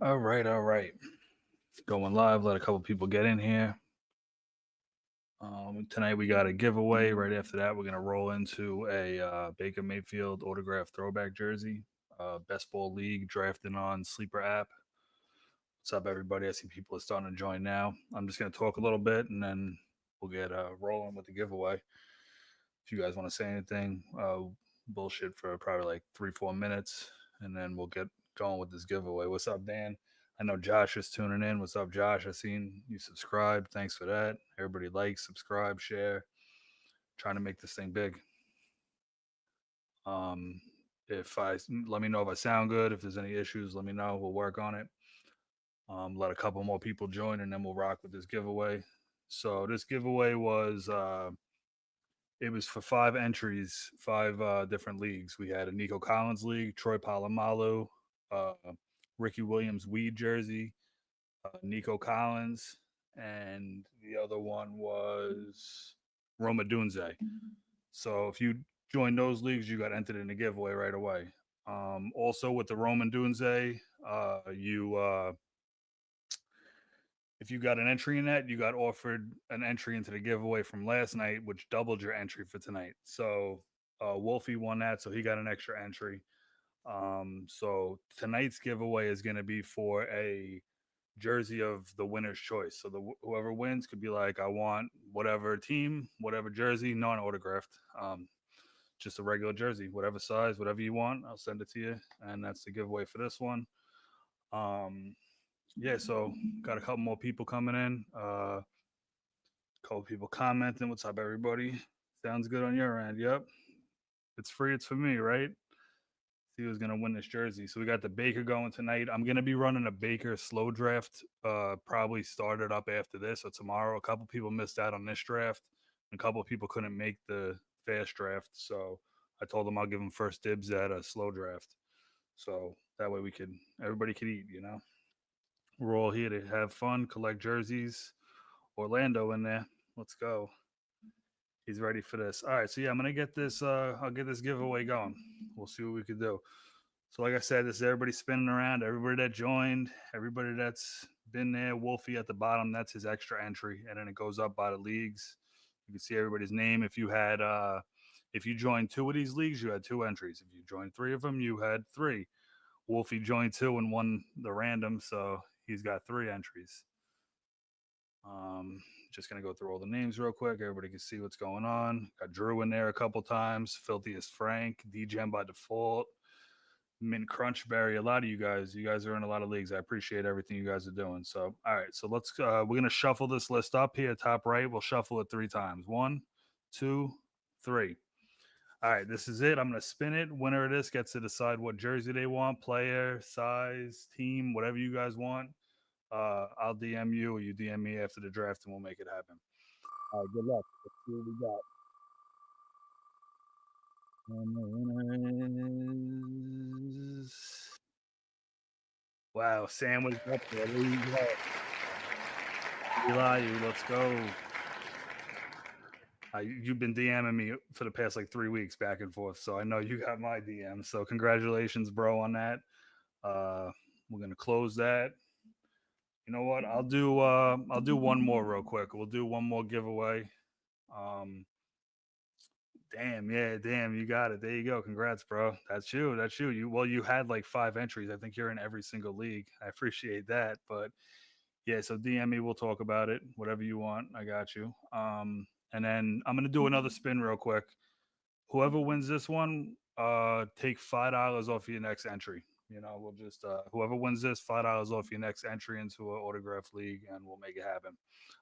All right. Going live. Let a couple people get in here. Tonight we got a giveaway. Right after that, we're gonna roll into a Baker Mayfield autographed throwback jersey. Bestball League drafting on Sleeper app. What's up, everybody? I see people are starting to join now. I'm just gonna talk a little bit and then we'll get rolling with the giveaway. If you guys want to say anything, bullshit for probably like 3-4 minutes, and then we'll get going with this giveaway. What's up, Dan? I know Josh is tuning in. What's up, Josh? I seen you subscribed. Thanks for that. Everybody like, subscribe, share. Trying to make this thing big. Um, if I let me know if I sound good. If there's any issues, let me know. We'll work on it. Let a couple more people join, and then we'll rock with this giveaway. So this giveaway was it was for 5 entries, 5 different leagues. We had a Nico Collins league, Troy Polamalu, uh, Ricky Williams weed jersey, Nico Collins, and the other one was Roma Dunze. So if you joined those leagues, you got entered in the giveaway right away. Also with the Roman Dunze, you if you got an entry in that, you got offered an entry into the giveaway from last night, which doubled your entry for tonight. So Wolfie won that, so he got an extra entry. So tonight's giveaway is going to be for a jersey of the winner's choice. So whoever wins could be like, I want whatever team, whatever jersey, non-autographed, just a regular jersey, whatever size, whatever you want. I'll send it to you, and that's the giveaway for this one. Yeah, so got a couple more people coming in. A couple people commenting. What's up, everybody? Sounds good on your end. Yep. It's free. It's for me, right? See who's gonna win this jersey. So we got the Baker going tonight. I'm gonna be running a Baker slow draft. Probably started up after this or tomorrow. A couple people missed out on this draft. And a couple of people couldn't make the fast draft. So I told them I'll give them first dibs at a slow draft. So that way everybody could eat, you know. We're all here to have fun, collect jerseys. Orlando in there. Let's go. He's ready for this. All right, so yeah, I'm gonna get this. I'll get this giveaway going. We'll see what we can do. So, like I said, this is everybody spinning around. Everybody that joined, everybody that's been there. Wolfie at the bottom, that's his extra entry, and then it goes up by the leagues. You can see everybody's name. If you joined 2 of these leagues, you had 2 entries. If you joined 3 of them, you had 3. Wolfie joined 2 and won the random, so he's got 3 entries. Just gonna go through all the names real quick. Everybody can see what's going on. Got Drew in there a couple times. Filthiest Frank, DGen by default, Mint Crunchberry. A lot of you guys are in a lot of leagues. I appreciate everything you guys are doing. So, all right, so let's we're gonna shuffle this list up here, top right. We'll shuffle it 3 times. 1, 2, 3. All right, this is it. I'm gonna spin it. Winner of this gets to decide what jersey they want, player, size, team, whatever you guys want. I'll DM you or you DM me after the draft and we'll make it happen. All right, good luck. Let's see what we got. Wow, Sam was up there. There you go. Eli, let's go. You've been DMing me for the past like 3 weeks back and forth, so I know you got my DM. So congratulations, bro, on that. We're gonna close that. You know what? I'll do one more real quick. We'll do one more giveaway. Damn, you got it. There you go. Congrats, bro. That's you. You had like 5 entries. I think you're in every single league. I appreciate that. But yeah, so DM me, we'll talk about it. Whatever you want, I got you. And then I'm gonna do another spin real quick. Whoever wins this one, take $5 off your next entry. You know, we'll just whoever wins this, $5 off your next entry into an autograph league, and we'll make it happen.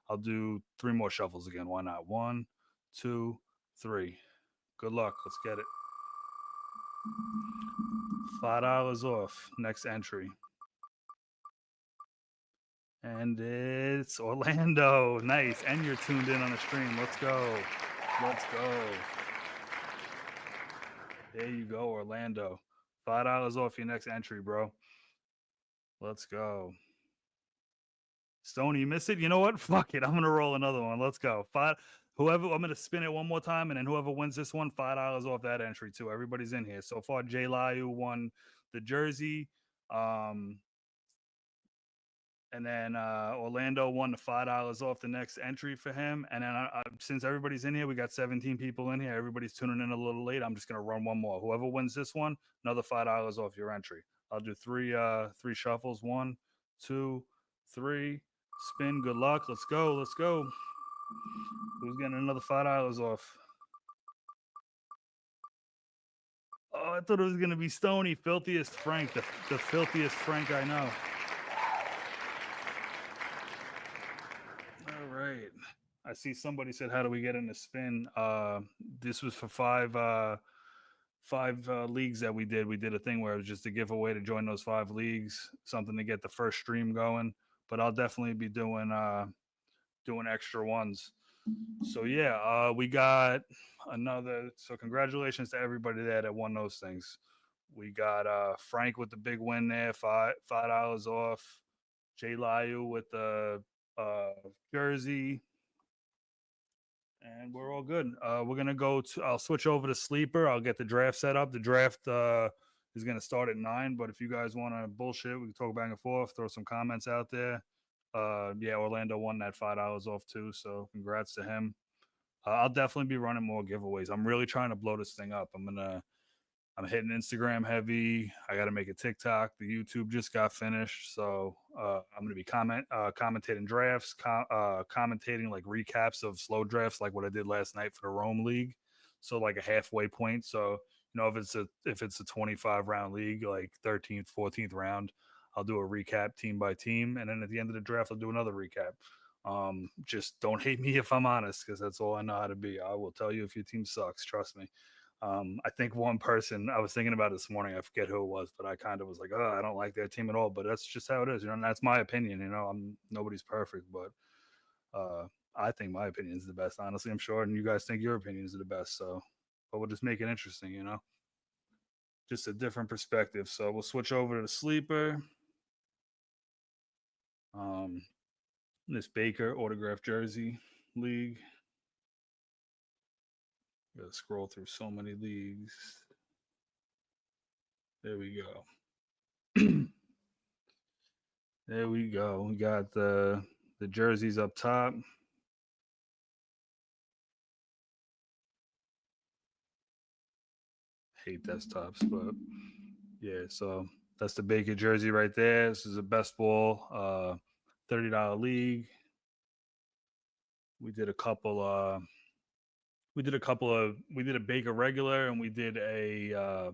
I'll do 3 more shuffles again. Why not? 1, 2, 3. Good luck. Let's get it. $5 off next entry. And it's Orlando. Nice. And you're tuned in on the stream. Let's go. Let's go. There you go, Orlando. $5 off your next entry, bro. Let's go. Stoney, you missed it? You know what? Fuck it. I'm going to roll another one. Let's go. Whoever, I'm gonna spin it one more time, and then whoever wins this one, $5 off that entry too. Everybody's in here so far. Jay Liu won the jersey, and then Orlando won the $5 off the next entry for him. And then since everybody's in here, we got 17 people in here. Everybody's tuning in a little late. I'm just gonna run one more. Whoever wins this one, another $5 off your entry. I'll do three shuffles. 1, 2, 3. Spin. Good luck. Let's go. Let's go. Who's getting another $5 off? Oh, I thought it was gonna be Stony, filthiest Frank, the filthiest Frank I know. All right. I see somebody said, "How do we get in the spin?" This was for five leagues that we did. We did a thing where it was just a giveaway to join those 5 leagues, something to get the first stream going. But I'll definitely be doing extra ones. So yeah, we got another. So congratulations to everybody there that won those things. We got Frank with the big win there, $5 off. Jay Liu with the jersey, and we're all good. We're gonna go to. I'll switch over to sleeper. I'll get the draft set up. The draft is gonna start at 9. But if you guys want to bullshit, we can talk back and forth. Throw some comments out there. Yeah, Orlando won that $5 off too. So congrats to him. I'll definitely be running more giveaways. I'm really trying to blow this thing up. I'm hitting Instagram heavy. I got to make a TikTok. The YouTube just got finished, so I'm going to be commentating drafts, commentating like recaps of slow drafts, like what I did last night for the Rome League. So like a halfway point. So if it's a 25 round league, like 13th, 14th round, I'll do a recap team by team, and then at the end of the draft, I'll do another recap. Just don't hate me if I'm honest, because that's all I know how to be. I will tell you if your team sucks. Trust me. I think one person I was thinking about this morning, I forget who it was, but I kind of was like, oh, I don't like their team at all. But that's just how it is, and that's my opinion. Nobody's perfect, but I think my opinion is the best. Honestly, I'm sure, and you guys think your opinion is the best. So, but we'll just make it interesting, just a different perspective. So we'll switch over to the sleeper. This Baker autograph jersey league. Gotta scroll through so many leagues. There we go. There we go. We got the jerseys up top. Hate desktops, but yeah. So that's the Baker jersey right there. This is a Bestball, $30 league. We did a couple. We did a Baker regular, and we did a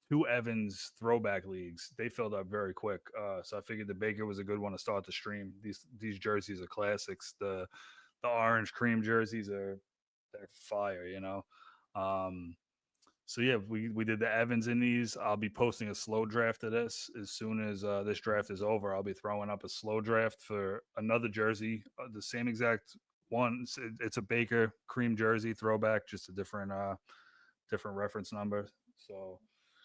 2 Evans throwback leagues. They filled up very quick, so I figured the Baker was a good one to start the stream. These jerseys are classics. The orange cream jerseys they're fire, So yeah, we did the Evans in these. I'll be posting a slow draft of this as soon as this draft is over. I'll be throwing up a slow draft for another jersey, the same exact one. It's a Baker cream jersey throwback, just a different reference number. So,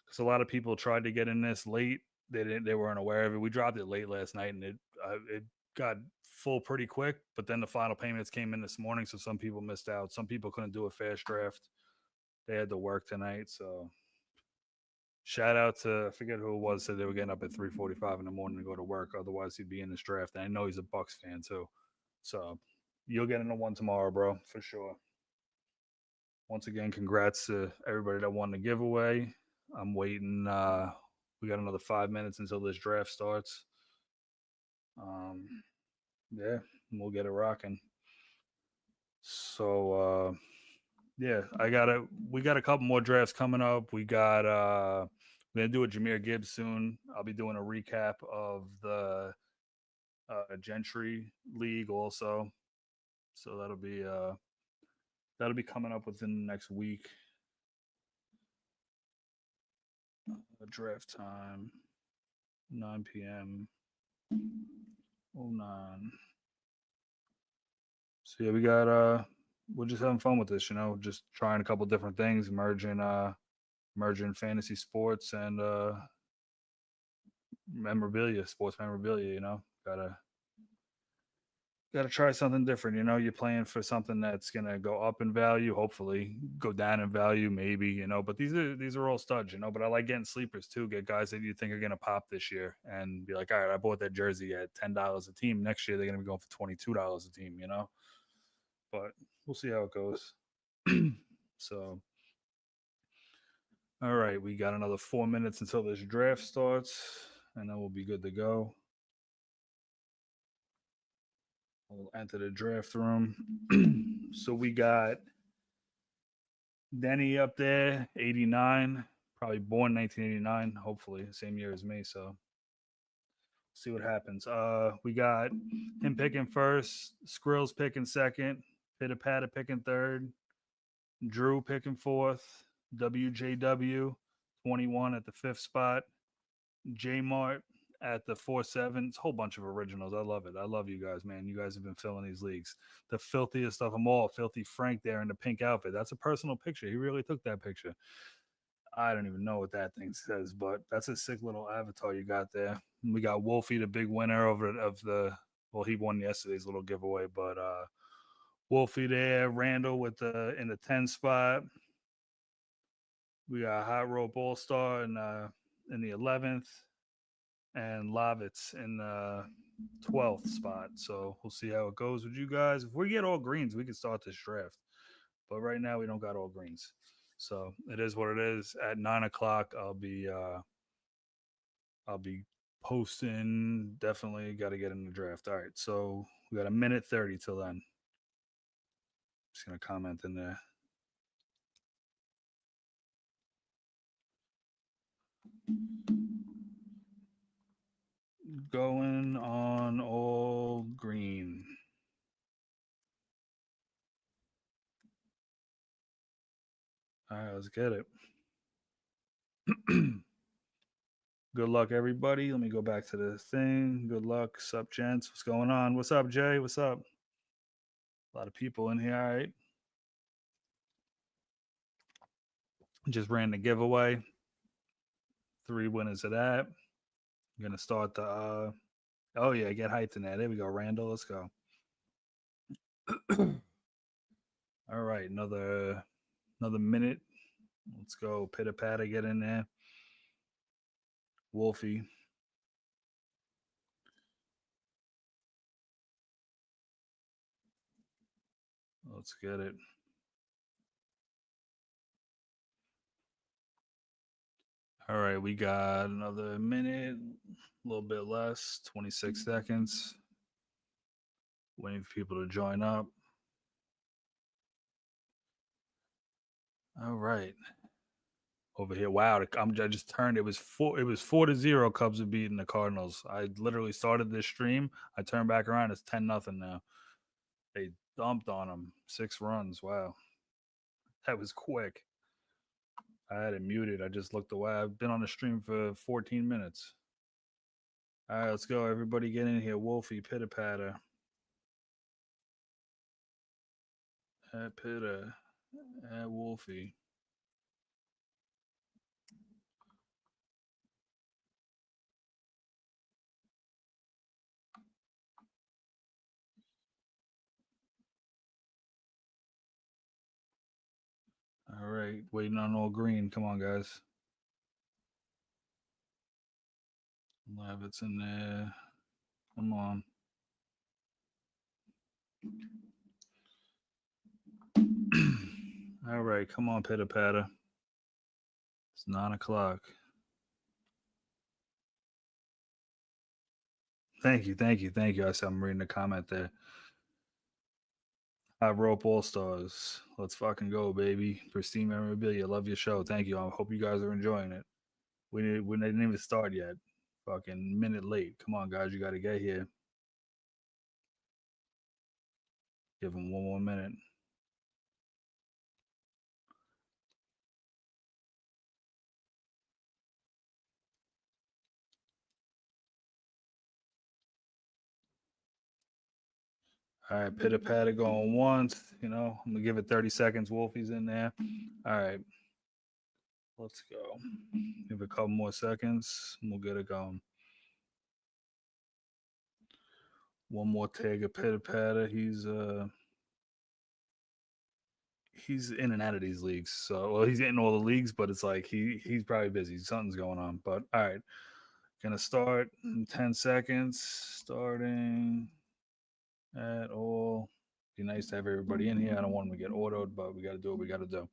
because a lot of people tried to get in this late, they weren't aware of it. We dropped it late last night, and it got full pretty quick. But then the final payments came in this morning, so some people missed out. Some people couldn't do a fast draft. They had to work tonight, so shout out to, I forget who it was, said they were getting up at 3:45 in the morning to go to work. Otherwise, he'd be in this draft. And I know he's a Bucks fan too, so you'll get into one tomorrow, bro, for sure. Once again, congrats to everybody that won the giveaway. I'm waiting. We got another 5 minutes until this draft starts. Yeah, we'll get it rocking. So yeah, we got a couple more drafts coming up. We're gonna do a Jahmyr Gibbs soon. I'll be doing a recap of the Gentry League also. So that'll be coming up within the next week. Draft time, 9 p.m. 09. So yeah, we're just having fun with this, just trying a couple different things, merging fantasy sports and sports memorabilia, got to try something different. You're playing for something that's gonna go up in value, hopefully go down in value, maybe. But these are all studs. But I like getting sleepers too. Get guys that you think are gonna pop this year, and be like, all right, I bought that jersey at $10 a team. Next year they're gonna be going for $22 a team. But we'll see how it goes. So, all right, we got another 4 minutes until this draft starts, and then we'll be good to go. We'll enter the draft room. So we got Denny up there, 89, probably born 1989, hopefully, same year as me. So see what happens. We got him picking first, Skrills picking second, Pitter Patter picking third, Drew picking fourth, WJW 21 at the fifth spot, J Mart at the 4-7. It's a whole bunch of originals. I love it. I love you guys, man. You guys have been filling these leagues. The filthiest of them all, Filthy Frank there in the pink outfit. That's a personal picture. He really took that picture. I don't even know what that thing says, but that's a sick little avatar you got there. We got Wolfie, the big winner of the. Well, he won yesterday's little giveaway, but Wolfie there, Randall with the in the 10 spot. We got Hot Rope All Star in the 11th, and Lovitz in the 12th spot. So we'll see how it goes with you guys. If we get all greens, we can start this draft. But right now we don't got all greens. So it is what it is. At 9 o'clock, I'll be posting. Definitely got to get in the draft. All right. So we got a minute 30 till then. Just gonna comment in there. Going on all green. All right, let's get it. Good luck, everybody. Let me go back to the thing. Good luck. Sup, gents? What's going on? What's up, Jay? What's up? A lot of people in here. All right. Just ran the giveaway. 3 winners of that. I'm gonna start the. Oh yeah, get hyped in there. There we go, Randall. Let's go. All right, another minute. Let's go. Pitter patter, get in there. Wolfie. Let's get it. All right, we got another minute, a little bit less, 26 seconds. Waiting for people to join up. All right. Over here, wow! I just turned. It was 4-0. Cubs are beating the Cardinals. I literally started this stream. I turned back around. It's 10-0 now. They dumped on them. 6 runs. Wow, that was quick. I had it muted. I just looked away. I've been on the stream for 14 minutes. All right, let's go. Everybody get in here. Wolfie, Pitter Patter. At Pitter. At Wolfie. All right, waiting on all green. Come on, guys. Lavitz in there. Come on. All right, come on, Pitter Patter. It's 9 o'clock. Thank you. I said I'm reading the comment there. I rope all stars. Let's fucking go, baby. Pristine memorabilia. Love your show. Thank you. I hope you guys are enjoying it. We didn't even start yet. Fucking minute late. Come on, guys. You got to get here. Give them one more minute. All right, Pitter Patter going once. I'm gonna give it 30 seconds. Wolfie's in there. All right, let's go. Give it a couple more seconds, and we'll get it going. One more Tega pitter patter. He's in and out of these leagues. So well, he's in all the leagues, but it's like he's probably busy. Something's going on. But all right, gonna start in 10 seconds. Starting at all. Be nice to have everybody in here. I don't want them to get autoed, but we got to do what we got to do.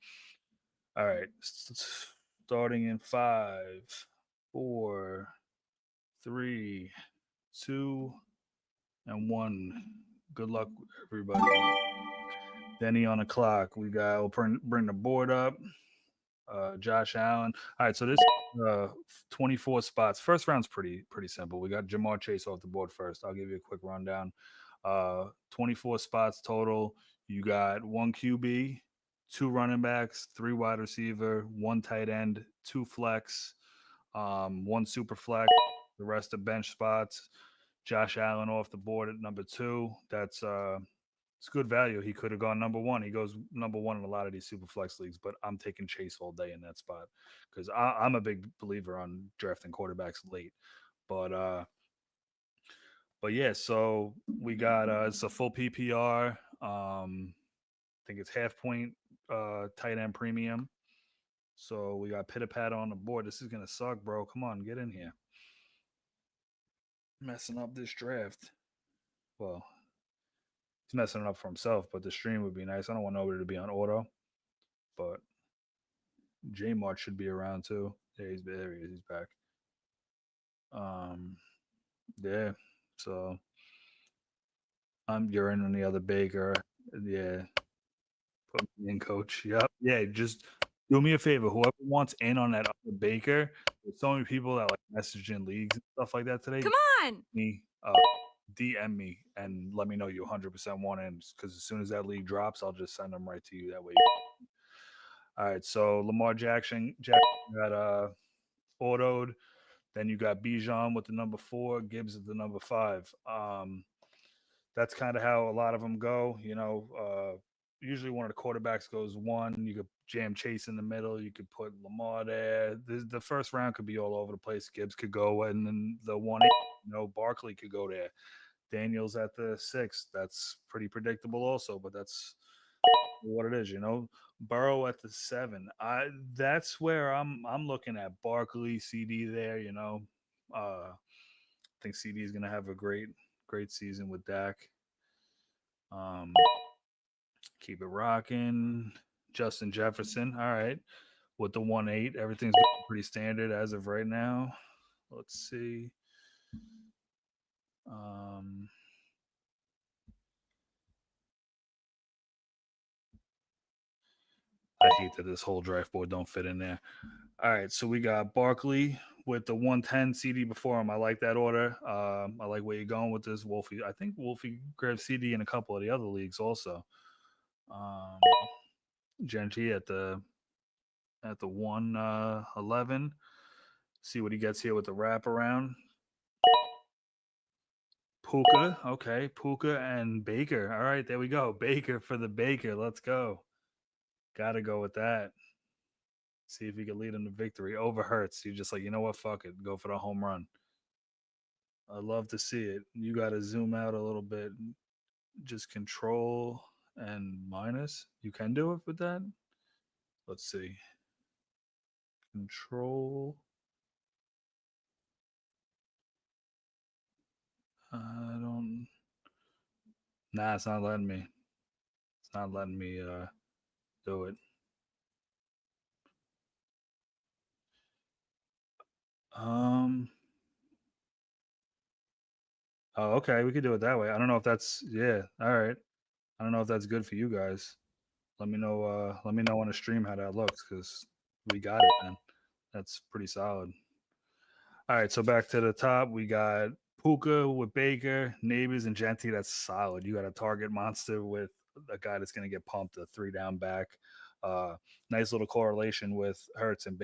All right, starting in 5, 4, 3, 2, and 1. Good luck, everybody. Denny on the clock. We'll bring the board up. Josh Allen. All right, so this 24 spots. First round's pretty simple. We got Jamar Chase off the board first. I'll give you a quick rundown. 24 spots total. You got one QB, two running backs, three wide receiver, one tight end, two flex, one super flex. The rest of bench spots. Josh Allen off the board at number 2. That's it's good value. He could have gone number 1. He goes number 1 in a lot of these super flex leagues, but I'm taking Chase all day in that spot because I'm a big believer on drafting quarterbacks late. But yeah, so we got it's a full PPR. I think it's half point tight end premium. So we got Pitter Pat on the board. This is gonna suck, bro. Come on, get in here. Messing up this draft. Well, he's messing it up for himself, but the stream would be nice. I don't want nobody to be on auto, but J Mart should be around too. Yeah, there. He is. He's back. Um, yeah. So you're in on the other Baker. Yeah, put me in, coach. Yep. Yeah, just do me a favor. Whoever wants in on that other Baker, there's so many people that like message in leagues and stuff like that today. Come on. Me, DM me and let me know you 100% want in because as soon as that league drops, I'll just send them right to you. That way. All right. So Lamar Jackson got autoed. Then you got Bijan with the number 4, Gibbs at the number 5. That's kind of how a lot of them go. Usually one of the quarterbacks goes 1. You could jam Chase in the middle. You could put Lamar there. The first round could be all over the place. Gibbs could go, and then the 1, Barkley could go there. Daniels at the 6. That's pretty predictable, also, but that's what it is. Burrow at the 7. That's where I'm looking at Barkley, CD there. I think CD is gonna have a great season with Dak. Um, keep it rocking. Justin Jefferson. All right, with the 1-8, everything's pretty standard as of right now. Let's see. I hate that this whole draft board don't fit in there. All right, so we got Barkley with the 110 CD before him. I like that order. I like where you're going with this, Wolfie. I think Wolfie grabbed CD in a couple of the other leagues also. Genji at the 111. See what he gets here with the wraparound. Puka, okay, Puka and Baker. All right, there we go. Baker for the Baker. Let's go. Got to go with that. See if he can lead him to victory. Over Hurts. You're just like, you know what? Fuck it. Go for the home run. I love to see it. You got to zoom out a little bit. Just control and minus. You can do it with that. Let's see. Control. I don't. Nah, it's not letting me. It's not letting me do it. Um. Oh, okay. We could do it that way. I don't know if that's yeah. All right. I don't know if that's good for you guys. Let me know. Let me know on the stream how that looks because we got it. Then that's pretty solid. All right. So back to the top, we got Puka with Baker, Neighbors, and Genti. That's solid. You got a target monster with a guy that's going to get pumped, a 3 down back. Nice little correlation with Hurts and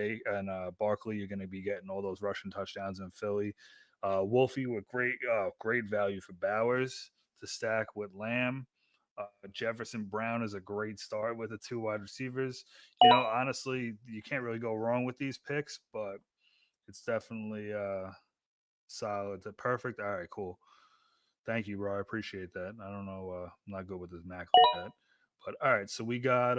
Barkley. You're going to be getting all those rushing touchdowns in Philly. Wolfie with great value for Bowers to stack with Lamb. Jefferson Brown is a great start with the 2 wide receivers. Honestly, you can't really go wrong with these picks, but it's definitely solid. Perfect. All right, cool. Thank you, bro. I appreciate that. I don't know. I'm not good with this Mac like that. But all right, so we got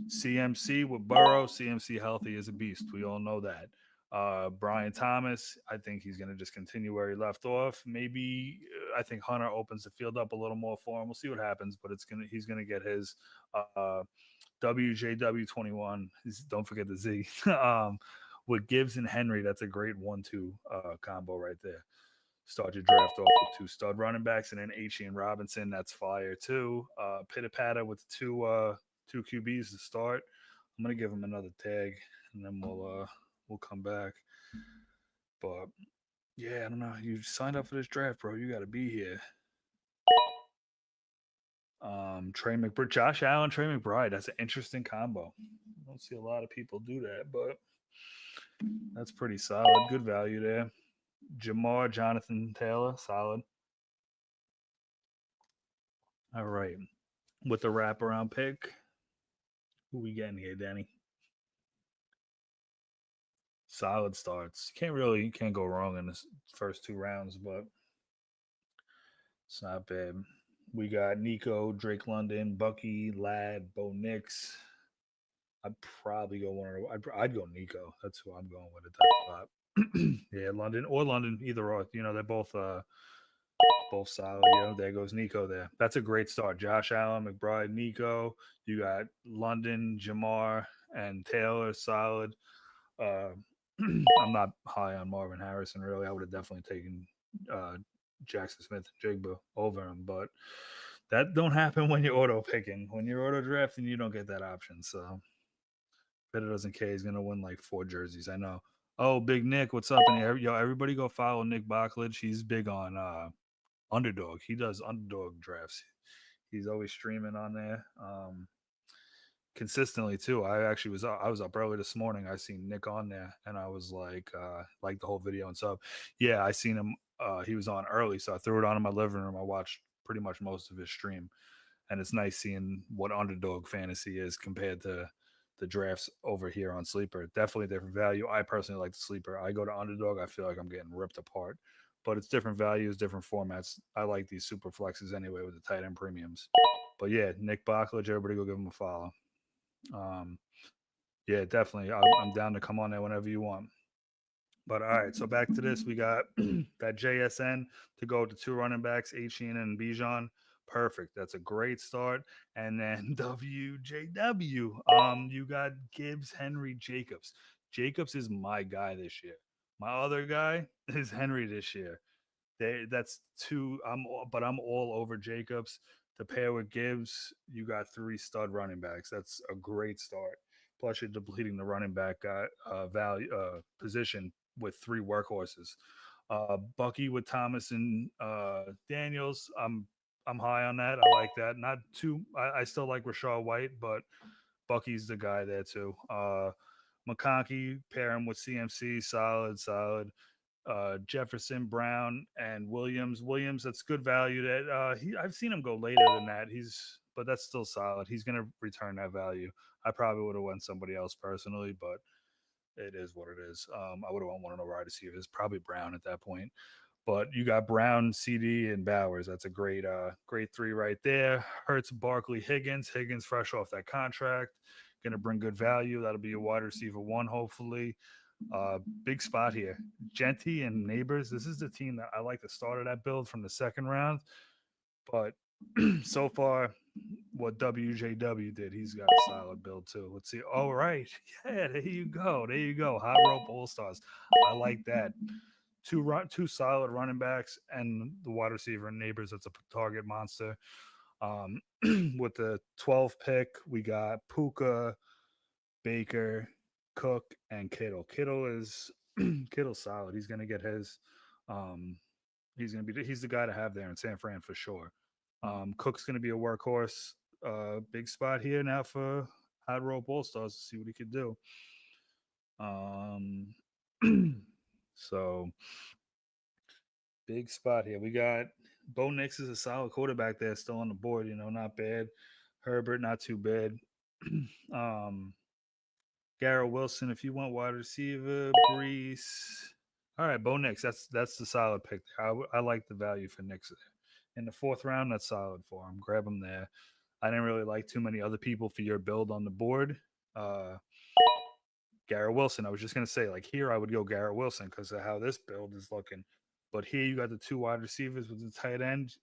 CMC with Burrow. CMC healthy is a beast. We all know that. Brian Thomas, I think he's going to just continue where he left off. Maybe I think Hunter opens the field up a little more for him. We'll see what happens, but he's gonna get his WJW21. Don't forget the Z. With Gibbs and Henry, that's a great 1-2 combo right there. Start your draft off with two stud running backs, and then H. and Robinson. That's fire too. Pitter patter with two QBs to start. I'm gonna give him another tag, and then we'll come back. But yeah, I don't know. You signed up for this draft, bro. You got to be here. Trey McBride, Josh Allen, Trey McBride. That's an interesting combo. I don't see a lot of people do that, but that's pretty solid. Good value there. Jamar, Jonathan Taylor, solid. All right. With the wraparound pick, who we getting here, Danny? Solid starts. You can't go wrong in the first two rounds, but it's not bad. We got Nico, Drake London, Bucky, Ladd, Bo Nix. I'd probably go one. I'd go Nico. That's who I'm going with at that spot. Yeah, London, either or. They're both solid. There goes Nico. There. That's a great start. Josh Allen, McBride, Nico. You got London, Jamar, and Taylor. Solid. Uh, I'm not high on Marvin Harrison. Really, I would have definitely taken uh, Jackson Smith and Jigba over him, but that don't happen when you're auto picking. When you're auto drafting, you don't get that option. So bet it doesn't care. He's gonna win like 4 jerseys. I know. Oh, Big Nick, what's up? And yo, everybody go follow Nick Bachlich. He's big on Underdog. He does underdog drafts. He's always streaming on there. Consistently too. I was up early this morning. I seen Nick on there and I was like the whole video and stuff. Yeah, I seen him he was on early, so I threw it on in my living room. I watched pretty much most of his stream. And it's nice seeing what underdog fantasy is compared to the drafts over here on Sleeper. Definitely different value. I personally like the Sleeper. I go to underdog, I feel like I'm getting ripped apart. But it's different values, different formats. I like these super flexes anyway with the tight end premiums. But yeah, Nick Bachlich, everybody go give him a follow. Um, yeah, definitely. I'm down to come on there whenever you want. But all right, so back to this. We got that JSN to go to two running backs, Etienne and Bijan. Perfect. That's a great start. And then WJW. You got Gibbs, Henry, Jacobs. Jacobs is my guy this year. My other guy is Henry this year. That's two. I'm all over Jacobs. To pair with Gibbs, you got three stud running backs. That's a great start. Plus, you're depleting the running back value position with three workhorses. Bucky with Thomas and Daniels. I'm high on that. I like that. Not too. I still like Rashad White, but Bucky's the guy there too. McConkey pair him with CMC. Solid, solid. Jefferson, Brown, and Williams. Williams, that's good value. That I've seen him go later than that. But that's still solid. He's going to return that value. I probably would have went somebody else personally, but it is what it is. I would have won one of the wide receivers, probably Brown at that point. But you got Brown, CD, and Bowers. That's a great three right there. Hurts, Barkley, Higgins. Higgins fresh off that contract, going to bring good value. That'll be a wide receiver one, hopefully. Big spot here. Genty and Neighbors. This is the team that I like the start of that build from the second round. But so far, what WJW did, he's got a solid build too. Let's see. All right. Yeah, there you go. There you go. Hot rope all stars. I like that. Two solid running backs and the wide receiver and Neighbors. That's a target monster. With the 12th pick, we got Puka, Baker, Cook, and Kittle. Kittle's solid. He's gonna get his. Um, he's the guy to have there in San Fran for sure. Cook's gonna be a workhorse. Big spot here now for Hot Rope All Stars to see what he could do. Um, so big spot here. We got Bo Nix is a solid quarterback there, still on the board. Not bad. Herbert, not too bad. um, Garrett Wilson, if you want wide receiver, Brees. All right, Bo Nix. That's the solid pick. I like the value for Nix there. In the fourth round, that's solid for him. Grab him there. I didn't really like too many other people for your build on the board. Uh, Garrett Wilson. I was just gonna say, like here, I would go Garrett Wilson because of how this build is looking. But here, you got the two wide receivers with the tight end.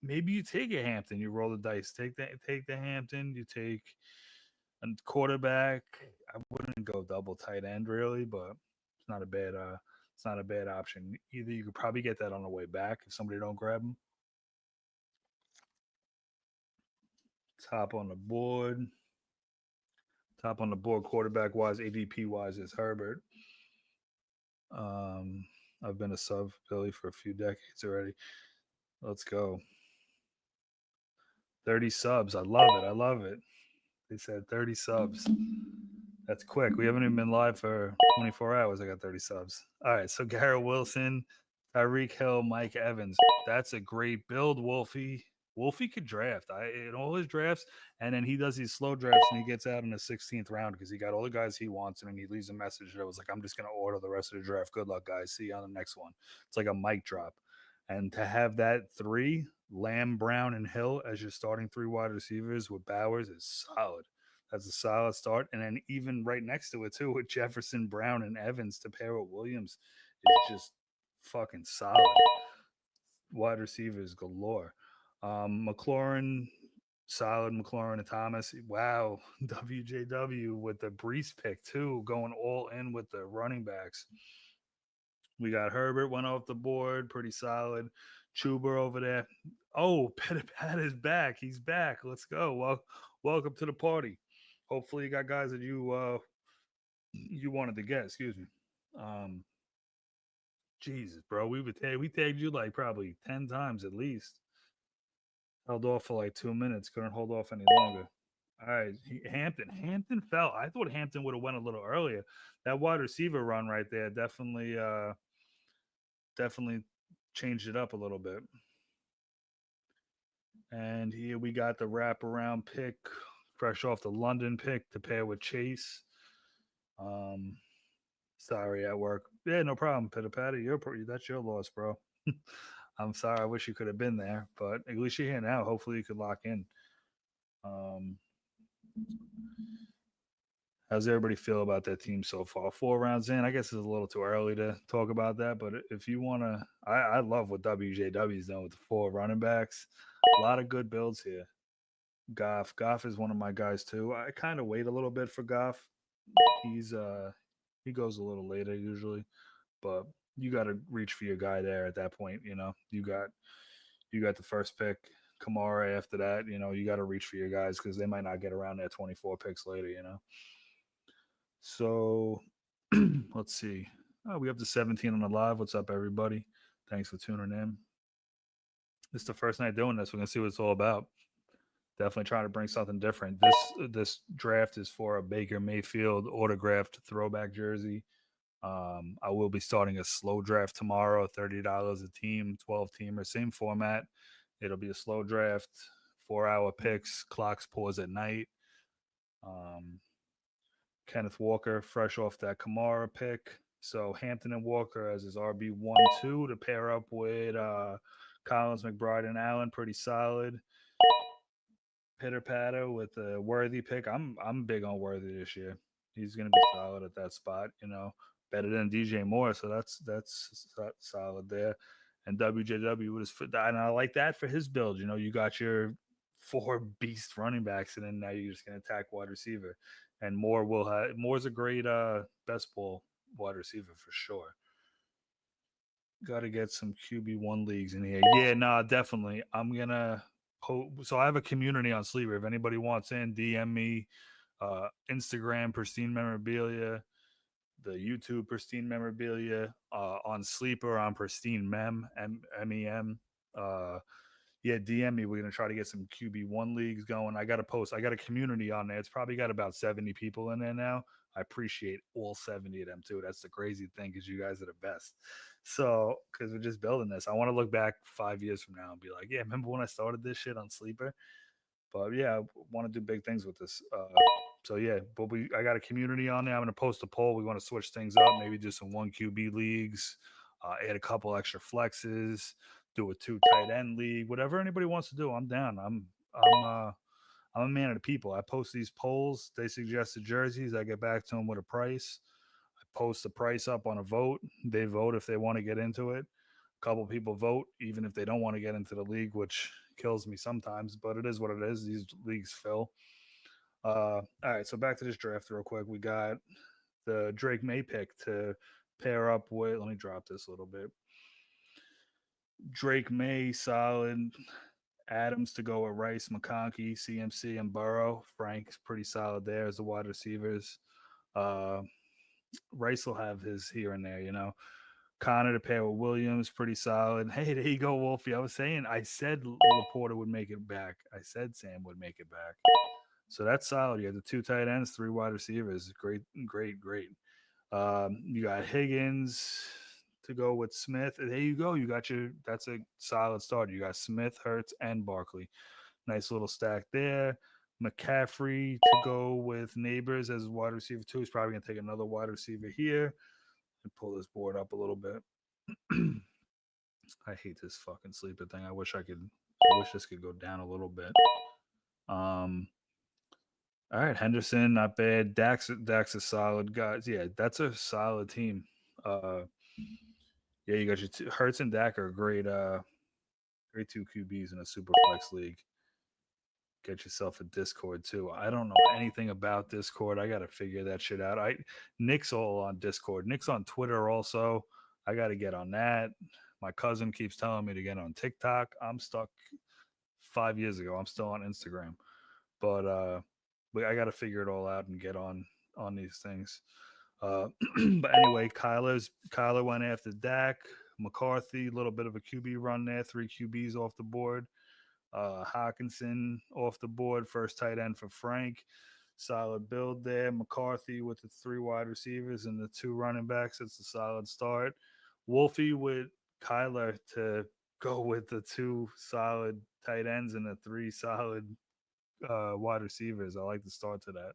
Maybe you take a Hampton. You roll the dice. Take the Hampton. You take a quarterback. I wouldn't go double tight end really, but it's not a bad option. Either you could probably get that on the way back if somebody don't grab him. Top on the board. Top on the board, quarterback wise, ADP wise, is Herbert. Um, I've been a sub Philly for a few decades already. Let's go. 30 subs. I love it. I love it. They said 30 subs. That's quick. We haven't even been live for 24 hours. I got 30 subs. All right. So Garrett Wilson, Tyreek Hill, Mike Evans. That's a great build, Wolfie. Wolfie could draft. In all his drafts, and then he does these slow drafts and he gets out in the 16th round because he got all the guys he wants, and then he leaves a message that was like, "I'm just gonna order the rest of the draft. Good luck, guys. See you on the next one." It's like a mic drop. And to have that three, Lamb, Brown, and Hill as your starting three wide receivers with Bowers is solid. That's a solid start. And then even right next to it too, with Jefferson, Brown, and Evans to pair with Williams is just fucking solid. Wide receivers galore. McLaurin, solid. McLaurin and Thomas. Wow, WJW with the Brees pick too, going all in with the running backs. We got Herbert went off the board, pretty solid. Chuba over there. Oh, Pat is back. He's back. Let's go. Well, welcome to the party. Hopefully, you got guys that you wanted to get. Excuse me. Um, Jesus, bro, we tagged you like probably 10 times at least. Held off for like 2 minutes. Couldn't hold off any longer. All right, Hampton fell. I thought Hampton would have went a little earlier. That wide receiver run right there definitely changed it up a little bit. And here we got the wraparound pick, fresh off the London pick to pair with Chase. Um, sorry at work. Yeah, no problem, Pitter Patty. That's your loss, bro. I'm sorry. I wish you could have been there, but at least you're here now. Hopefully, you could lock in. Um, how's everybody feel about that team so far? 4 rounds in, I guess it's a little too early to talk about that. But if you want to, I love what WJW's done with the 4 running backs. A lot of good builds here. Goff is one of my guys too. I kind of wait a little bit for Goff. He goes a little later usually, but you got to reach for your guy there at that point. You got the first pick, Kamara after that. You got to reach for your guys because they might not get around there 24 picks later. So let's see. Oh, we have the 17 on the live. What's up, everybody? Thanks for tuning in. This is the first night doing this. We're gonna see what it's all about. Definitely trying to bring something different. This draft is for a Baker Mayfield autographed throwback jersey. I will be starting a slow draft tomorrow, $30 a team, 12 teamer, same format. It'll be a slow draft, 4 hour picks, clocks pause at night. Um, Kenneth Walker, fresh off that Kamara pick. So Hampton and Walker as his RB1-2 to pair up with Collins, McBride, and Allen, pretty solid. Pitter patter with a Worthy pick. I'm big on Worthy this year. He's going to be solid at that spot. Better than DJ Moore, so that's solid there. And WJW was and I like that for his build. You got your 4 beast running backs, and then now you're just going to attack wide receiver. And Moore's a great best ball wide receiver for sure. Got to get some QB1 leagues in here. Yeah, nah, definitely. I'm gonna so I have a community on Sleeper. If anybody wants in, DM me. Instagram Pristine Memorabilia, the YouTube Pristine Memorabilia, on Sleeper on Pristine MEM. Yeah, DM me. We're gonna try to get some QB1 leagues going. I got a community on there. It's probably got about 70 people in there now. I appreciate all 70 of them too. That's the crazy thing, because you guys are the best. So, because we're just building this, I want to look back 5 years from now and be like, yeah, remember when I started this shit on Sleeper? But yeah, I want to do big things with this. So yeah, but I got a community on there. I'm gonna post a poll. We want to switch things up, maybe do some 1 QB leagues. Add a couple extra flexes, do a two tight end league, whatever anybody wants to do. I'm down. I'm a man of the people. I post these polls. They suggest the jerseys. I get back to them with a price. I post the price up on a vote. They vote if they want to get into it. A couple people vote even if they don't want to get into the league, which kills me sometimes, but it is what it is. These leagues fill. All right, so back to this draft real quick. We got the Drake May pick to pair up with. Let me drop this a little bit. Drake May, solid. Adams to go with Rice, McConkey, CMC, and Burrow. Frank's pretty solid there as the wide receivers. Uh, Rice will have his here and there, you know. Connor to pair with Williams, pretty solid. Hey, there you go, Wolfie. I said Laporta would make it back. I said Sam would make it back. So that's solid. You have the two tight ends, three wide receivers. Great, great, great. You got Higgins to go with Smith. There you go. You got your. That's a solid start. You got Smith, Hurts, and Barkley. Nice little stack there. McCaffrey to go with Neighbors as wide receiver two. He's probably gonna take another wide receiver here and pull this board up a little bit. I hate this fucking sleeper thing. I wish I could. I wish this could go down a little bit. Um, all right, Henderson, not bad. Dax is solid, guys. Yeah, that's a solid team. Uh, yeah, you got your two, Hertz and Dak are great. Great two QBs in a super flex league. Get yourself a Discord too. I don't know anything about Discord. I got to figure that shit out. Nick's all on Discord. Nick's on Twitter also. I got to get on that. My cousin keeps telling me to get on TikTok. I'm stuck 5 years ago. I'm still on Instagram, but but I got to figure it all out and get on these things. But anyway, Kyler went after Dak. McCarthy, a little bit of a QB run there. Three QBs off the board. Hawkinson off the board, first tight end for Frank. Solid build there. McCarthy with the three wide receivers and the two running backs. It's a solid start. Wolfie with Kyler to go with the two solid tight ends and the three solid wide receivers. I like the start to that.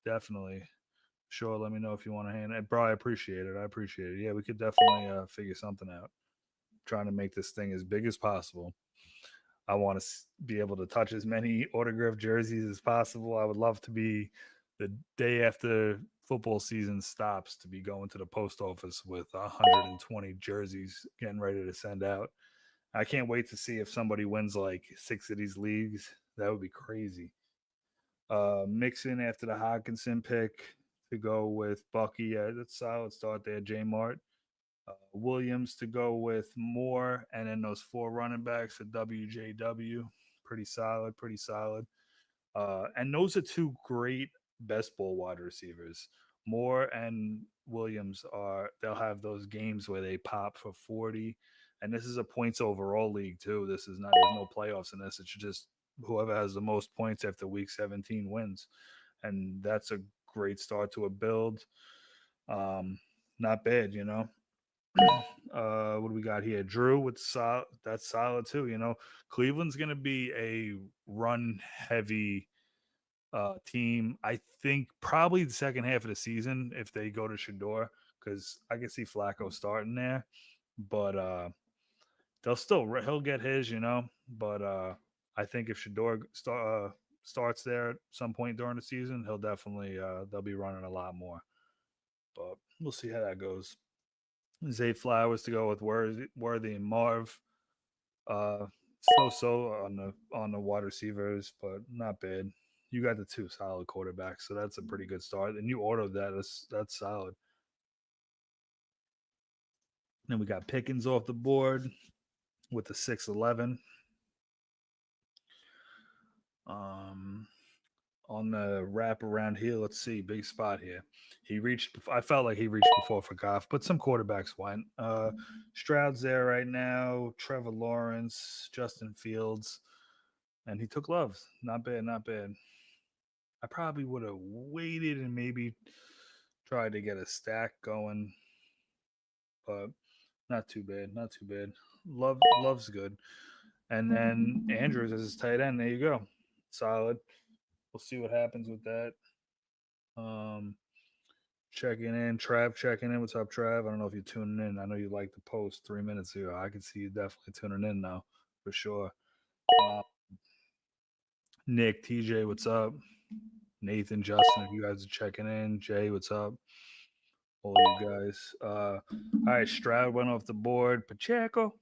Definitely. Sure, let me know if you want to hand it. Bro, I appreciate it. I appreciate it. Yeah, we could definitely figure something out. Trying to make this thing as big as possible. I want to be able to touch as many autographed jerseys as possible. I would love to be the day after football season stops to be going to the post office with 120 jerseys getting ready to send out. I can't wait to see if somebody wins like six of these leagues. That would be crazy. Mixon after the Hawkinson pick to go with Bucky. Yeah, that's a solid start there. J Mart. Williams to go with Moore, and then those four running backs for WJW. Pretty solid, pretty solid. And those are two great best ball wide receivers. Moore and Williams they'll have those games where they pop for 40. And this is a points overall league too. This is not there's no playoffs in this. It's just whoever has the most points after week 17 wins. And that's a great start to a build. Not bad, you know. What do we got here? Drew with solid. That's solid too. You know, Cleveland's going to be a run heavy team. I think probably the second half of the season if they go to Shador, because I can see Flacco starting there, but they'll still he'll get his. You know, but I think if Shador starts there at some point during the season, he'll definitely they'll be running a lot more. But we'll see how that goes. Zay Flowers to go with Worthy and Marv. Uh, so on the wide receivers, but not bad. You got the two solid quarterbacks, so that's a pretty good start. And you ordered that. That's solid. Then we got Pickens off the board with the 6'11. Um, on the wrap around here, let's see, big spot here. He reached. I felt like he reached before for Goff, but some quarterbacks went. Stroud's there right now. Trevor Lawrence, Justin Fields, and he took Love. Not bad, not bad. I probably would have waited and maybe tried to get a stack going, but not too bad, not too bad. Love's good, and then Andrews as his tight end. There you go, solid. We'll see what happens with that. Um, checking in. Trav checking in. What's up, Trav? I don't know if you're tuning in. I know you liked the post 3 minutes ago. I can see you definitely tuning in now for sure. Uh, Nick, TJ, what's up? Nathan, Justin, if you guys are checking in. Jay, what's up? All you guys. All right, Stroud went off the board. Pacheco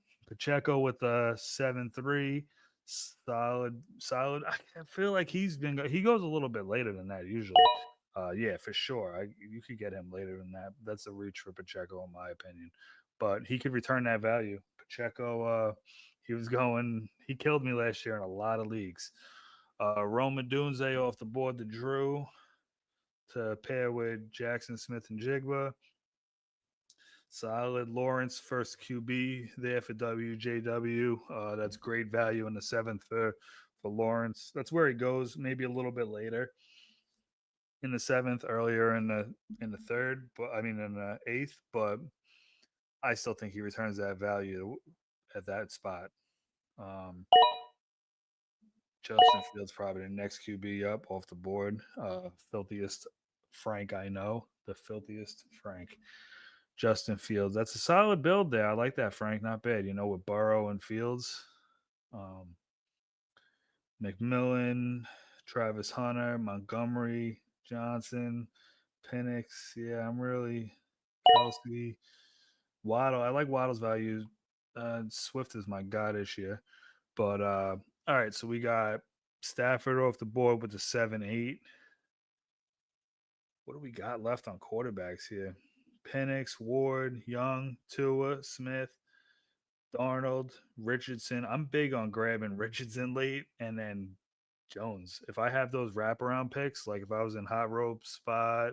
with a 7-3. Solid. I feel like he goes a little bit later than that usually. Yeah, for sure. You could get him later than that. That's a reach for Pacheco, in my opinion. But he could return that value. Pacheco, he killed me last year in a lot of leagues. Roman Dunze off the board to Drew to pair with Jackson Smith and Jigba. Solid. Lawrence, first QB there for WJW. That's great value in the seventh for Lawrence. That's where he goes, maybe a little bit later in the seventh, earlier in the third, but I mean in the eighth. But I still think he returns that value at that spot. Um, Justin Fields probably the next QB up off the board. Filthiest Frank I know, the filthiest Frank. Justin Fields. That's a solid build there. I like that, Frank. Not bad. With Burrow and Fields, um, McMillan, Travis Hunter, Montgomery, Johnson, Penix. Yeah, I'm really Kelsey, Waddle. I like Waddle's value. Swift is my guy this year. But all right, so we got Stafford off the board with the 7-8. What do we got left on quarterbacks here? Penix, Ward, Young, Tua, Smith, Darnold, Richardson. I'm big on grabbing Richardson late and then Jones. If I have those wraparound picks, like if I was in hot rope spot,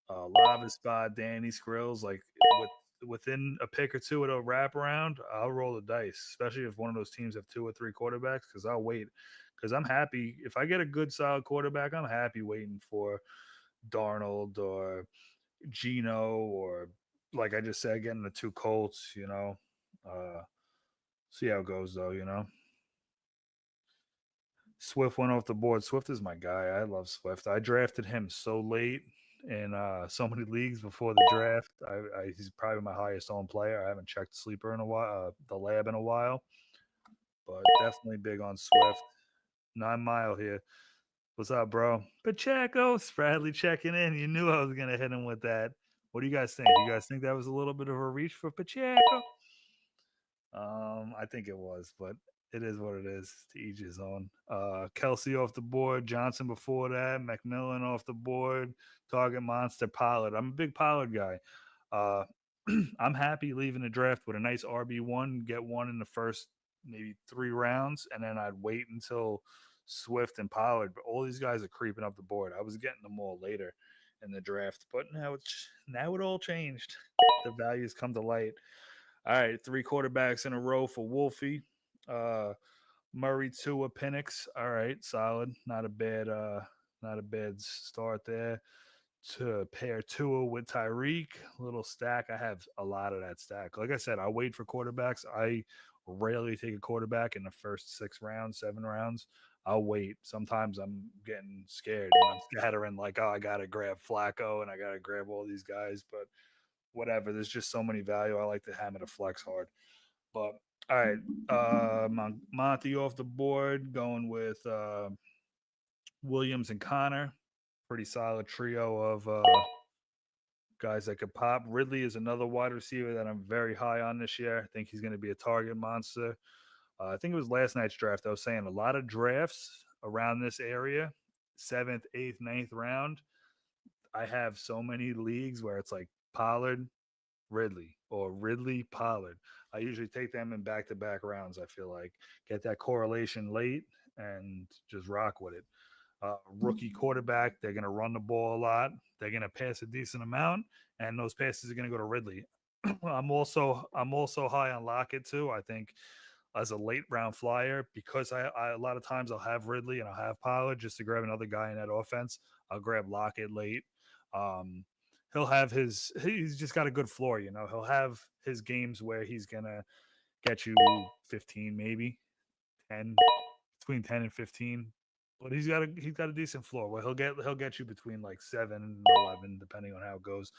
lava spot, Danny Skrills, like within a pick or two of a wraparound, I'll roll the dice, especially if one of those teams have two or three quarterbacks, because I'll wait. Because I'm happy if I get a good solid quarterback, I'm happy waiting for Darnold or Gino or like I just said, getting the two Colts. See how it goes though. Swift went off the board. Swift is my guy. I love Swift. I drafted him so late in so many leagues before the draft. He's probably my highest owned player. I haven't checked sleeper in a while, the lab in a while, but definitely big on Swift. 9 Mile here. What's up, bro? Pacheco, Bradley checking in. You knew I was gonna hit him with that. What do you guys think? You guys think that was a little bit of a reach for Pacheco? I think it was, but it is what it is. To each his own. Kelsey off the board, Johnson before that, McMillan off the board, Target Monster, Pollard. I'm a big Pollard guy. Uh, I'm happy leaving the draft with a nice RB1, get one in the first maybe 3 rounds, and then I'd wait until Swift and Pollard. But all these guys are creeping up the board. I was getting them all later in the draft, but now it all changed. The values come to light. All right, three quarterbacks in a row for Wolfie. Uh, Murray, Tua, Penix. All right, solid. Not a bad start there. To pair Tua with Tyreek, little stack. I have a lot of that stack. Like I said, I wait for quarterbacks. I rarely take a quarterback in the first 6 rounds, 7 rounds. I'll wait. Sometimes I'm getting scared. I'm scattering like, oh, I gotta grab Flacco and I gotta grab all these guys, but whatever. There's just so many value. I like to hammer the flex hard. But all right, Monty off the board, going with Williams and Connor. Pretty solid trio of guys that could pop. Ridley is another wide receiver that I'm very high on this year. I think he's going to be a target monster. I think it was last night's draft. I was saying a lot of drafts around this area, seventh, eighth, ninth round. I have so many leagues where it's like Pollard, Ridley or Ridley Pollard. I usually take them in back to back rounds. I feel like get that correlation late and just rock with it. Rookie quarterback, they're going to run the ball a lot. They're going to pass a decent amount, and those passes are going to go to Ridley. I'm also high on Lockett too. I think as a late round flyer because I a lot of times I'll have Ridley and I'll have Pollard just to grab another guy in that offense. I'll grab Lockett late. Um, he's just got a good floor. He'll have his games where he's gonna get you 15, maybe 10, between 10 and 15. but he's got a decent floor. Well, he'll get you between like 7 and 11, depending on how it goes.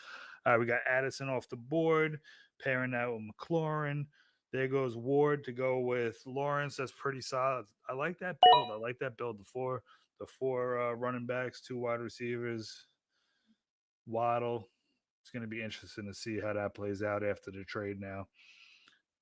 All right, we got Addison off the board, pairing that with McLaurin. There goes Ward to go with Lawrence. That's pretty solid. I like that build. I like that build. The four running backs, two wide receivers, Waddle. It's going to be interesting to see how that plays out after the trade now.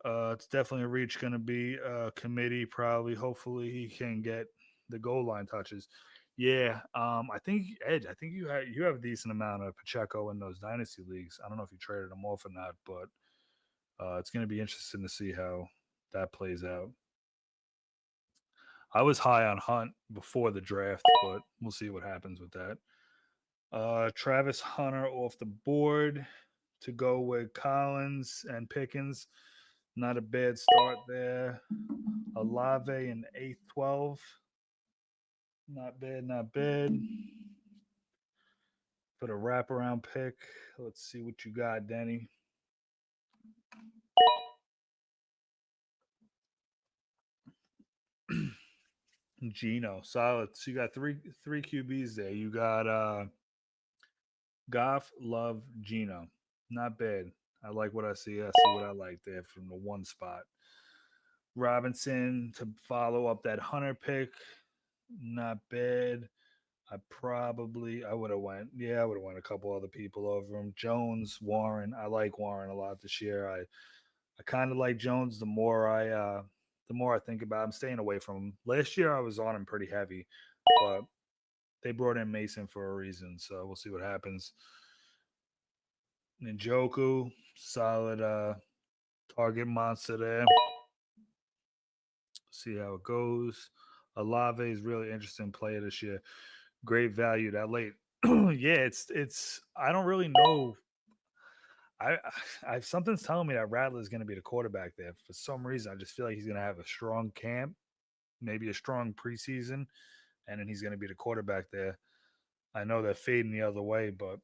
It's definitely a reach going to be a committee, probably. Hopefully, he can get the goal line touches. Yeah, I think Edge. I think you have a decent amount of Pacheco in those dynasty leagues. I don't know if you traded him off or not, but it's going to be interesting to see how that plays out. I was high on Hunt before the draft, but we'll see what happens with that. Travis Hunter off the board to go with Collins and Pickens. Not a bad start there. Olave in 8-12. Not bad, not bad. For the wraparound pick, let's see what you got, Denny. Gino, solid. So you got three QBs there. You got Goff, Love, Gino. Not bad. I like what I see. I see what I like there from the one spot. Robinson to follow up that Hunter pick. Not bad. I would have went. Yeah, I would have went a couple other people over him. Jones, Warren. I like Warren a lot this year. I kind of like Jones. The more I think about it, I'm staying away from him. Last year I was on him pretty heavy, but they brought in Mason for a reason, so we'll see what happens. Njoku, solid target monster there. See how it goes. Olave is really interesting player this year. Great value that late. Yeah, it's. I don't really know. I, I something's telling me that Rattler is going to be the quarterback there. For some reason, I just feel like he's going to have a strong camp, maybe a strong preseason, and then he's going to be the quarterback there. I know they're fading the other way, but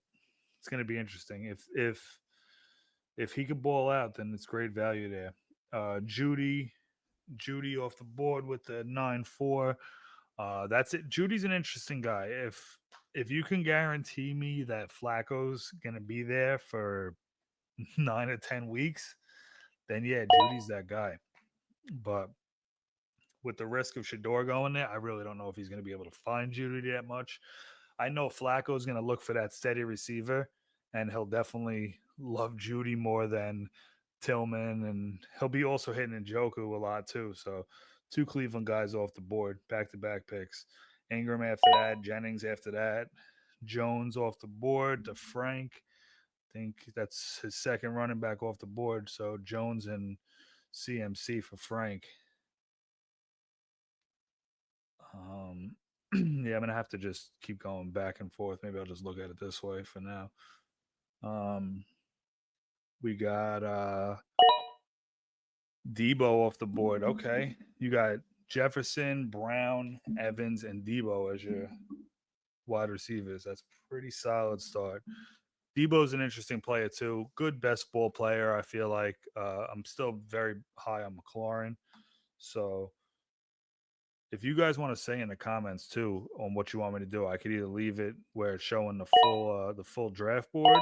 it's going to be interesting. If he could ball out, then it's great value there. Judy off the board with the 9-4. That's it. Judy's an interesting guy. If you can guarantee me that Flacco's gonna be there for 9 or 10 weeks, then yeah, Judy's that guy. But with the risk of Shador going there, I really don't know if he's going to be able to find Judy that much. I know Flacco is going to look for that steady receiver, and he'll definitely love Judy more than Tillman, and he'll be also hitting Njoku a lot too. So, two Cleveland guys off the board, back to back picks. Ingram after that, Jennings after that, Jones off the board to Frank. I think that's his second running back off the board. So Jones and CMC for Frank. Um, yeah, I'm gonna have to just keep going back and forth. Maybe I'll just look at it this way for now. Um, we got Debo off the board. Okay, you got Jefferson, Brown, Evans, and Debo as your wide receivers. That's pretty solid start. Debo's an interesting player too. Good best ball player. I feel like I'm still very high on McLaurin. So if you guys want to say in the comments too on what you want me to do, I could either leave it where it's showing the full draft board,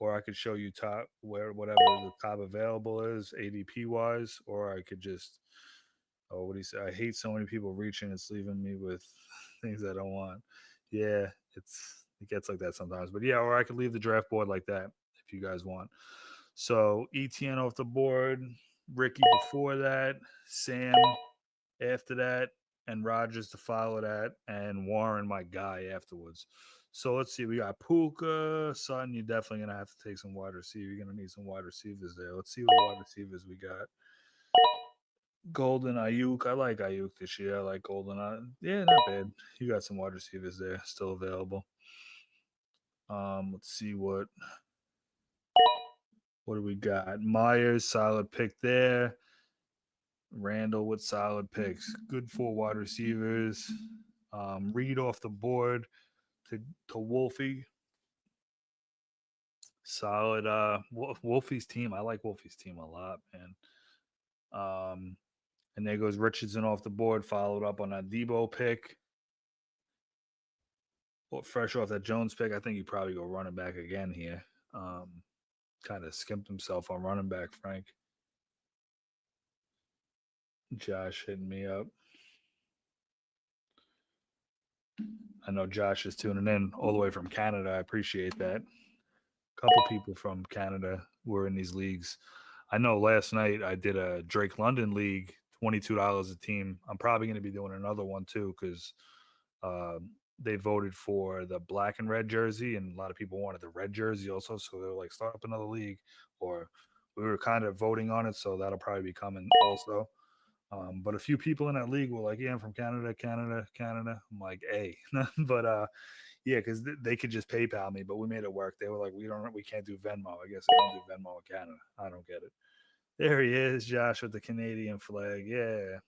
or I could show you top where whatever the top available is ADP wise, or I could just what do you say? I hate so many people reaching. It's leaving me with things I don't want. Yeah, it gets like that sometimes. But yeah, or I could leave the draft board like that if you guys want. So ETN off the board, Ricky before that, Sam after that, and Rogers to follow that, and Warren, my guy, afterwards. So let's see. We got Puka, Sutton. You're definitely gonna have to take some wide receiver. You're gonna need some wide receivers there. Let's see what wide receivers we got. Golden Ayuk. I like Ayuk this year. I like Golden. Yeah, not bad. You got some wide receivers there still available. Let's see what do we got? Myers, solid pick there. Randall with solid picks. Good four wide receivers. Reed off the board to Wolfie. Solid. Wolfie's team. I like Wolfie's team a lot, man. And there goes Richardson off the board, followed up on a Debo pick. fresh off that Jones pick, I think he probably go running back again here. Kind of skimped himself on running back, Frank. Josh hitting me up. I know Josh is tuning in all the way from Canada. I appreciate that. A couple people from Canada were in these leagues. I know last night I did a Drake London league, $22 a team. I'm probably going to be doing another one too because uh, they voted for the black and red jersey, and a lot of people wanted the red jersey also. So they were like, start up another league, or we were kind of voting on it. So that'll probably be coming also. But a few people in that league were like, "Yeah, I'm from Canada, Canada, Canada." I'm like, "Hey," but yeah, because they could just PayPal me, but we made it work. They were like, we can't do Venmo. I guess they don't do Venmo in Canada. I don't get it. There he is, Josh with the Canadian flag. Yeah,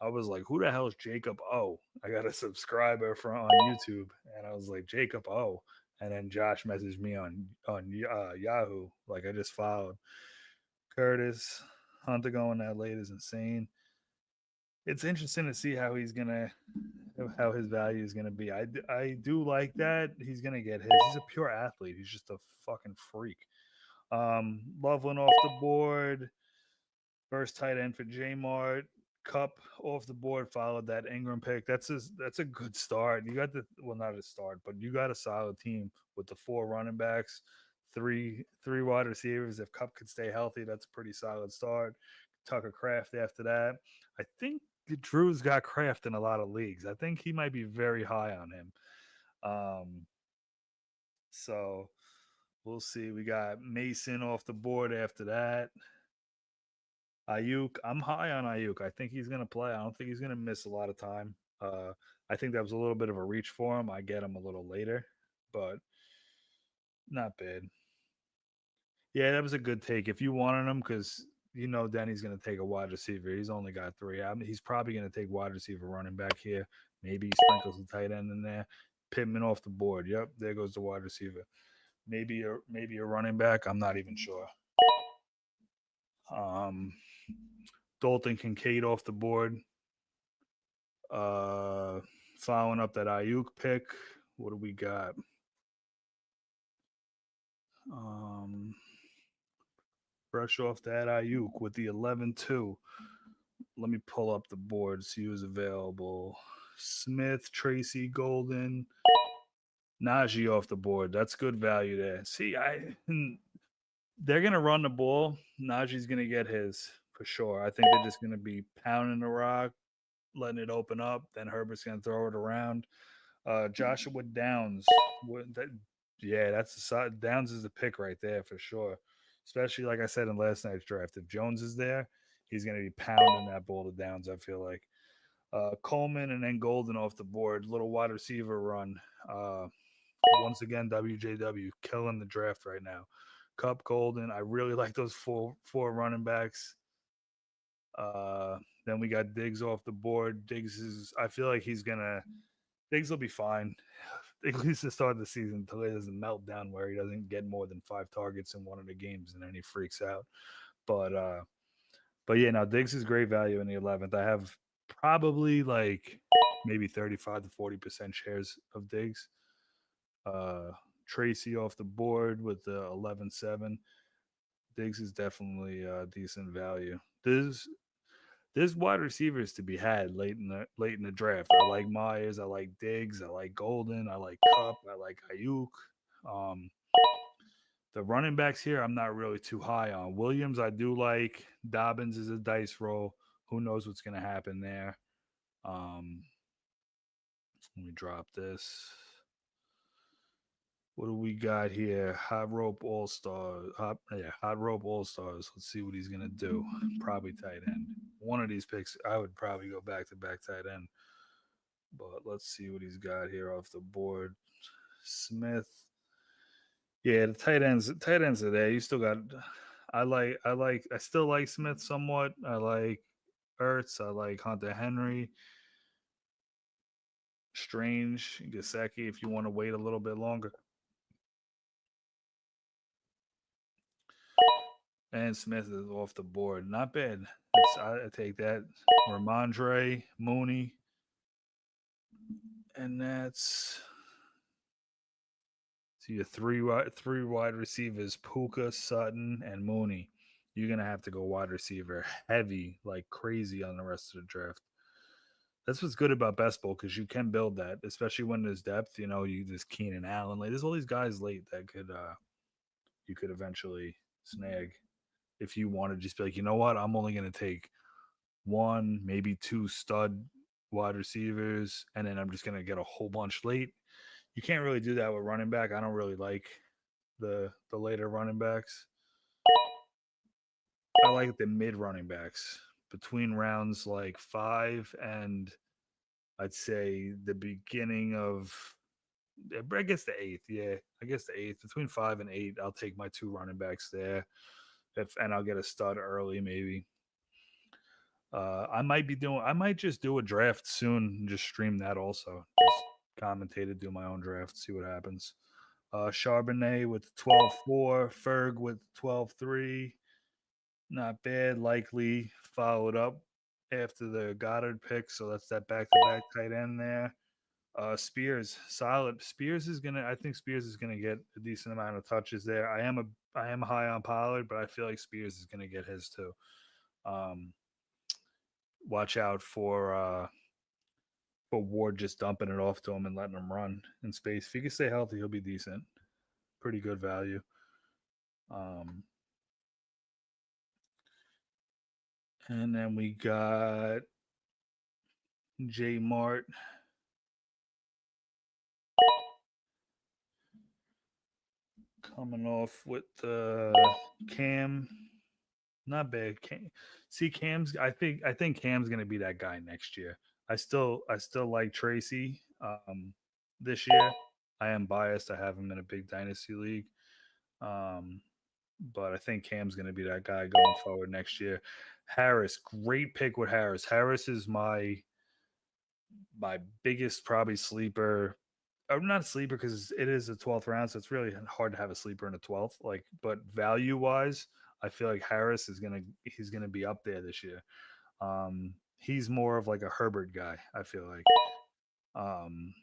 I was like, "Who the hell is Jacob O?" I got a subscriber from on YouTube, and I was like, "Jacob O." And then Josh messaged me on Yahoo, like I just followed Curtis Hunter going that late is insane. It's interesting to see how his value is gonna be. I do like that he's gonna get his. He's a pure athlete. He's just a fucking freak. Loveland off the board. First tight end for J Mart. Cup off the board. Followed that Ingram pick. That's a good start. You got the well, not a start, but you got a solid team with the four running backs, three wide receivers. If Cup could stay healthy, that's a pretty solid start. Tucker Craft after that. I think Drew's got Kraft in a lot of leagues. I think he might be very high on him. So we'll see. We got Mason off the board after that. Ayuk, I'm high on Ayuk. I think he's going to play. I don't think he's going to miss a lot of time. I think that was a little bit of a reach for him. I get him a little later, but not bad. Yeah, that was a good take. If you wanted him, because you know Denny's going to take a wide receiver. He's only got three. I mean, he's probably going to take wide receiver running back here. Maybe he sprinkles a tight end in there. Pittman off the board. Yep, there goes the wide receiver. Maybe a running back. I'm not even sure. Um, Dalton Kincaid off the board. Uh, Following up that Ayuk pick. What do we got? Um, Brush off that Ayuk with the 11-2. Let me pull up the board, see who's available. Smith, Tracy, Golden, Najee off the board. That's good value there. See, they're gonna run the ball. Najee's gonna get his for sure. I think they're just gonna be pounding the rock, letting it open up. Then Herbert's gonna throw it around. Joshua Downs, yeah, that's the side. Downs is the pick right there for sure. Especially like I said in last night's draft, if Jones is there, he's gonna be pounding that ball to Downs. I feel like Coleman and then Golden off the board, little wide receiver run. Uh, Once again, WJW killing the draft right now. Cup Golden, I really like those four running backs. Uh, then we got Diggs off the board. I feel like Diggs will be fine at least to start the season until he doesn't melt down where he doesn't get more than 5 targets in one of the games and then he freaks out. But uh, but yeah, now Diggs is great value in the 11th. I have probably like maybe 35 to 40% shares of Diggs. Uh, Tracy off the board with the 11-7. Diggs is definitely decent value. There's wide receivers to be had late in the draft. I like Myers, I like Diggs, I like Golden, I like Cup, I like Ayuk. Um, the running backs here, I'm not really too high on. Williams, I do like. Dobbins is a dice roll. Who knows what's going to happen there? Um, Let me drop this. What do we got here? Hot rope all stars. Hot rope all stars. Let's see what he's gonna do. Probably tight end. One of these picks, I would probably go back to back tight end. But let's see what he's got here off the board. Smith. Yeah, the tight ends are there. You still got I still like Smith somewhat. I like Ertz. I like Hunter Henry. Strange, Gasecki if you want to wait a little bit longer. And Smith is off the board. Not bad. I take that. Ramondre, Mooney. And that's So your three wide receivers, Puka, Sutton, and Mooney. You're gonna have to go wide receiver heavy like crazy on the rest of the draft. That's what's good about best ball because you can build that, especially when there's depth. You know, you there's Keenan Allen. Like there's all these guys late that could you could eventually snag if you want to just be like, you know what, I'm only gonna take one, maybe two stud wide receivers, and then I'm just gonna get a whole bunch late. You can't really do that with running back. I don't really like the later running backs. I like the mid running backs between rounds like 5 and I'd say the beginning of I guess the eighth. Yeah, I guess the eighth between 5 and 8. I'll take my two running backs there, if and I'll get a stud early maybe. I might just do a draft soon and just stream that also. Just commentate it, do my own draft, see what happens. Charbonnet with 12-4, Ferg with 12-3. Not bad. Likely followed up after the Goddard pick, so that's that back-to-back tight end there. Spears, solid. I think Spears is gonna get a decent amount of touches there. I am high on Pollard, but I feel like Spears is gonna get his too. Um, watch out for Ward just dumping it off to him and letting him run in space. If he can stay healthy, he'll be decent. Pretty good value. Um, and then we got J Mart. Coming off with Cam. Not bad. See Cam's I think Cam's gonna be that guy next year. I still like Tracy this year. I am biased. I have him in a big dynasty league. Um but I think Cam's gonna be that guy going forward next year. Harris, great pick with Harris. Harris is my biggest probably sleeper. Or not sleeper because it is a 12th round, so it's really hard to have a sleeper in a 12th. Like, but value wise, I feel like Harris is he's gonna be up there this year. He's more of like a Herbert guy. I feel like um,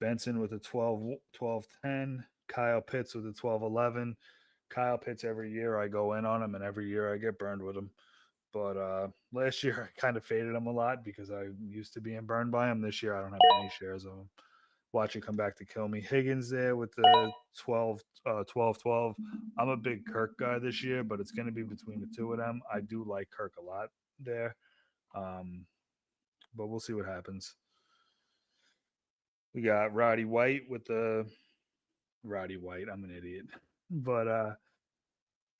Benson with a 12-10, Kyle Pitts with a 12-11. Kyle Pitts every year I go in on him, and every year I get burned with him. But last year I kind of faded him a lot because I'm used to being burned by him. This year I don't have any shares of him. Watch it come back to kill me. Higgins there with the 12-12. I'm a big Kirk guy this year, but it's going to be between the two of them. I do like Kirk a lot there, um, but we'll see what happens. We got Roddy White with the Roddy White. I'm an idiot, but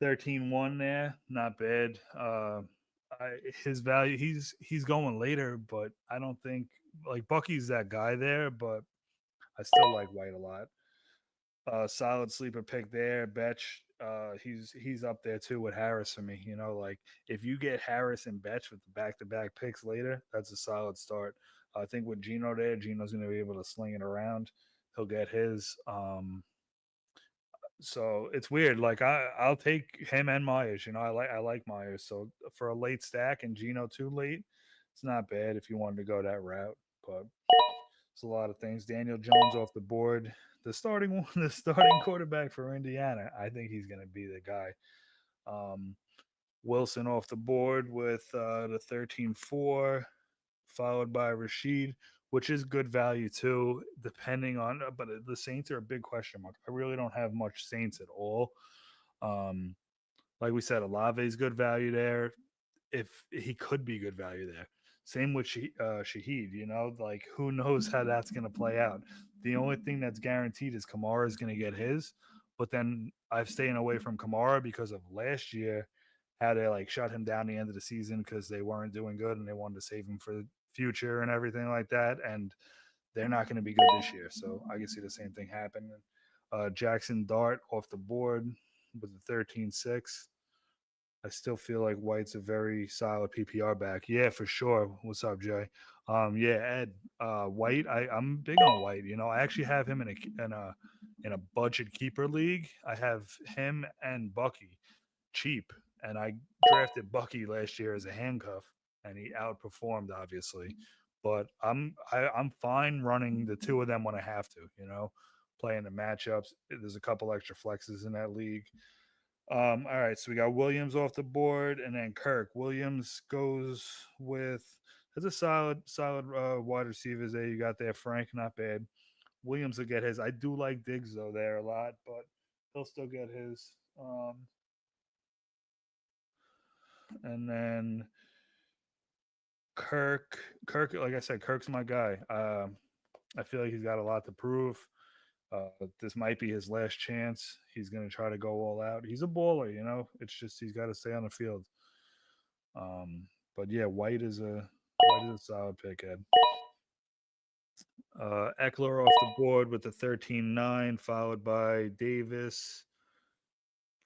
13-1 there, not bad. His value, he's going later, but I don't think like Bucky's that guy there, but I still like White a lot. Solid sleeper pick there. Betch, he's up there too with Harris for me. You know, like if you get Harris and Betch with the back-to-back picks later, that's a solid start. I think with Gino there, Gino's going to be able to sling it around. He'll get his. So it's weird. Like I'll take him and Myers. You know, I like Myers. So for a late stack and Gino too late, it's not bad if you wanted to go that route. But it's a lot of things. Daniel Jones off the board. The starting quarterback for Indiana. I think he's going to be the guy. Um, Wilson off the board with the 13-4, followed by Rashid, which is good value too, depending on. But the Saints are a big question mark. I really don't have much Saints at all. Um, like we said, Olave is good value there. If he could be good value there. Same with Shaheed, you know, like who knows how that's going to play out. The only thing that's guaranteed is Kamara is going to get his, but then I've staying away from Kamara because of last year, how they like shut him down the end of the season because they weren't doing good and they wanted to save him for the future and everything like that. And they're not going to be good this year. So I can see the same thing happen. Jackson Dart off the board with the 13-6. I still feel like White's a very solid PPR back. Yeah, for sure. What's up, Jay? Yeah, Ed. White. I'm big on White. You know, I actually have him in a budget keeper league. I have him and Bucky cheap, and I drafted Bucky last year as a handcuff, and he outperformed obviously. But I'm fine running the two of them when I have to. You know, playing the matchups. There's a couple extra flexes in that league. All right, so we got Williams off the board, and then Kirk Williams goes with. That's a solid wide receivers there. You got there, Frank, not bad. Williams will get his. I do like Diggs though there a lot, but he'll still get his. And then Kirk, like I said, Kirk's my guy. I feel like he's got a lot to prove. This might be his last chance. He's going to try to go all out. He's a baller, you know. It's just he's got to stay on the field. But yeah, White is a solid pick, Ed. Eckler off the board with the 13-9, followed by Davis.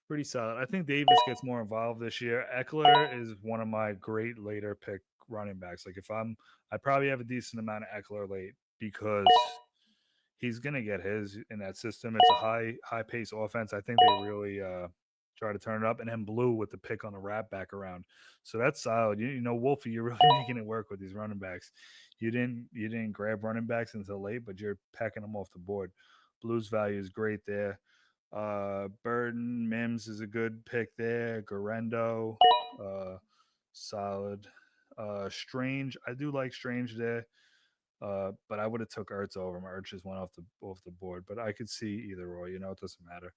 Pretty solid. I think Davis gets more involved this year. Eckler is one of my great later pick running backs. Like I probably have a decent amount of Eckler late because he's gonna get his in that system. It's a high pace offense. I think they really try to turn it up, and then Blue with the pick on the wrap back around. So that's solid. You know, Wolfie, you're really making it work with these running backs. You didn't grab running backs until late, but you're packing them off the board. Blue's value is great there. Burton, Mims is a good pick there. Garendo, uh, solid. Strange, I do like Strange there. But I would have took Ertz over him. Ertz just went off the board, but I could see either or. You know, it doesn't matter.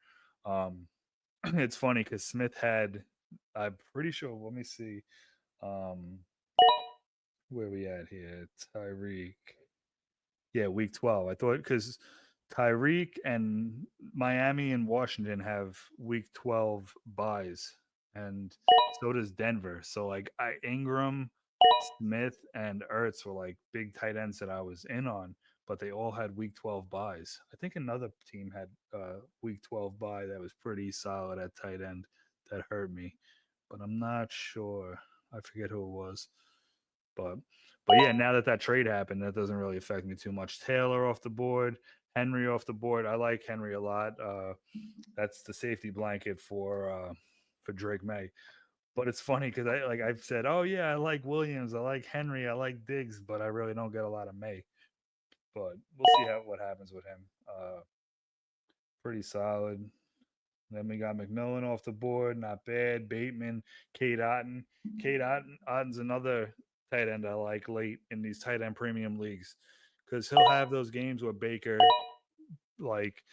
Um, it's funny because Smith had. I'm pretty sure. Let me see. Um, where we at here? Tyreek. Yeah, week 12. I thought because Tyreek and Miami and Washington have week 12 buys, and so does Denver. So like Ingram, Smith, and Ertz were like big tight ends that I was in on, but they all had week 12 buys. I think another team had week 12 buy that was pretty solid at tight end that hurt me, but I'm not sure. I forget who it was. But but yeah, now that trade happened, that doesn't really affect me too much. Taylor off the board, Henry off the board. I like Henry a lot. That's the safety blanket for Drake May. But it's funny because I've said, oh yeah, I like Williams, I like Henry, I like Diggs, but I really don't get a lot of May. But we'll see what happens with him. Pretty solid. Then we got McMillan off the board, not bad. Bateman, Kate Otten. Otten's another tight end I like late in these tight end premium leagues because he'll have those games where Baker like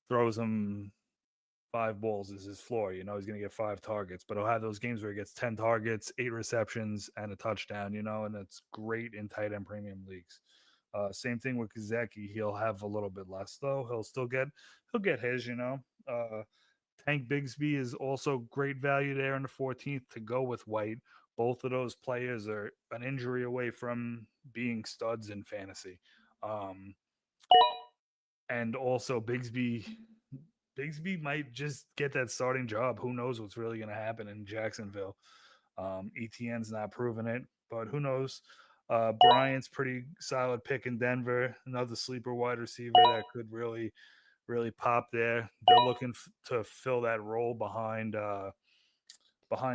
throws him 5 balls is his floor. You know, he's going to get 5 targets, but he'll have those games where he gets 10 targets, 8 receptions, and a touchdown, you know, and that's great in tight end premium leagues. Same thing with Kazeki. He'll have a little bit less though. He'll get his, you know. Tank Bigsby is also great value there in the 14th to go with White. Both of those players are an injury away from being studs in fantasy. Um, and also Bigsby might just get that starting job. Who knows what's really going to happen in Jacksonville? ETN's not proving it, but who knows? Bryant's pretty solid pick in Denver. Another sleeper wide receiver that could really pop there. They're looking to fill that role behind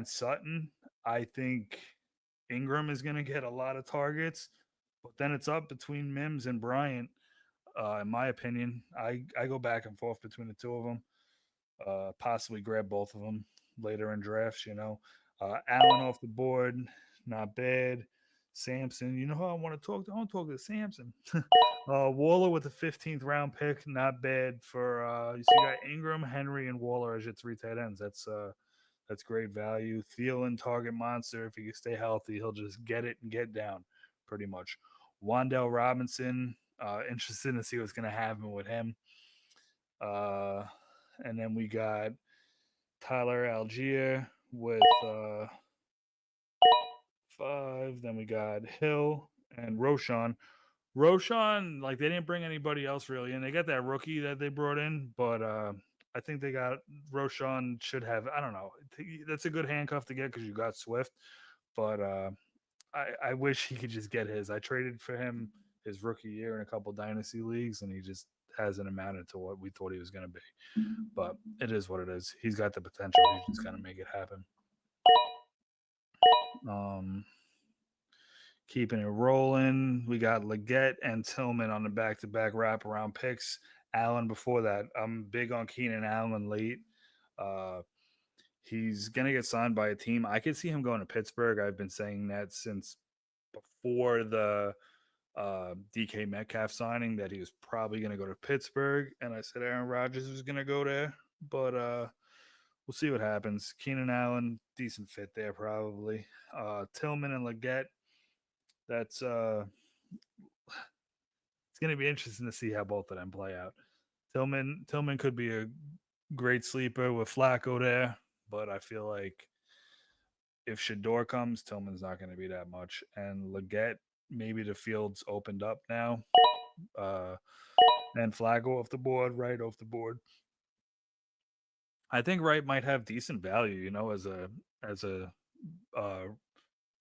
Sutton. I think Ingram is going to get a lot of targets, but then it's up between Mims and Bryant. In my opinion, I go back and forth between the two of them. Possibly grab both of them later in drafts. You know, Allen off the board, not bad. Sampson, you know who I want to talk to? I want to talk to Sampson. Waller with the 15th round pick, not bad for. So you got Ingram, Henry, and Waller as your 3 tight ends. That's great value. Thielen, target monster. If he can stay healthy, he'll just get it and get down, pretty much. Wandell Robinson. Interested to see what's going to happen with him. Uh, and then we got Tyler Algier with 5. Then we got Hill and Roshan. Roshan, like they didn't bring anybody else really, and they got that rookie that they brought in, but I think they got Roshan should have. I don't know. That's a good handcuff to get because you got Swift, but I wish he could just get his. I traded for him his rookie year in a couple dynasty leagues, and he just hasn't amounted to what we thought he was going to be. But it is what it is. He's got the potential. He's just going to make it happen. Um, Keeping it rolling. We got Leggett and Tillman on the back-to-back wraparound picks. Allen before that. I'm big on Keenan Allen late. Uh, he's gonna get signed by a team. I could see him going to Pittsburgh. I've been saying that since before the DK Metcalf signing that he was probably going to go to Pittsburgh, and I said Aaron Rodgers was going to go there, but we'll see what happens. Keenan Allen, decent fit there probably. Tillman and Leggett, that's it's going to be interesting to see how both of them play out. Tillman could be a great sleeper with Flacco there, but I feel like if Shador comes, Tillman's not going to be that much, and Leggett, maybe the field's opened up now. Uh, and Flacco off the board, right off the board. I think Wright might have decent value, as a uh,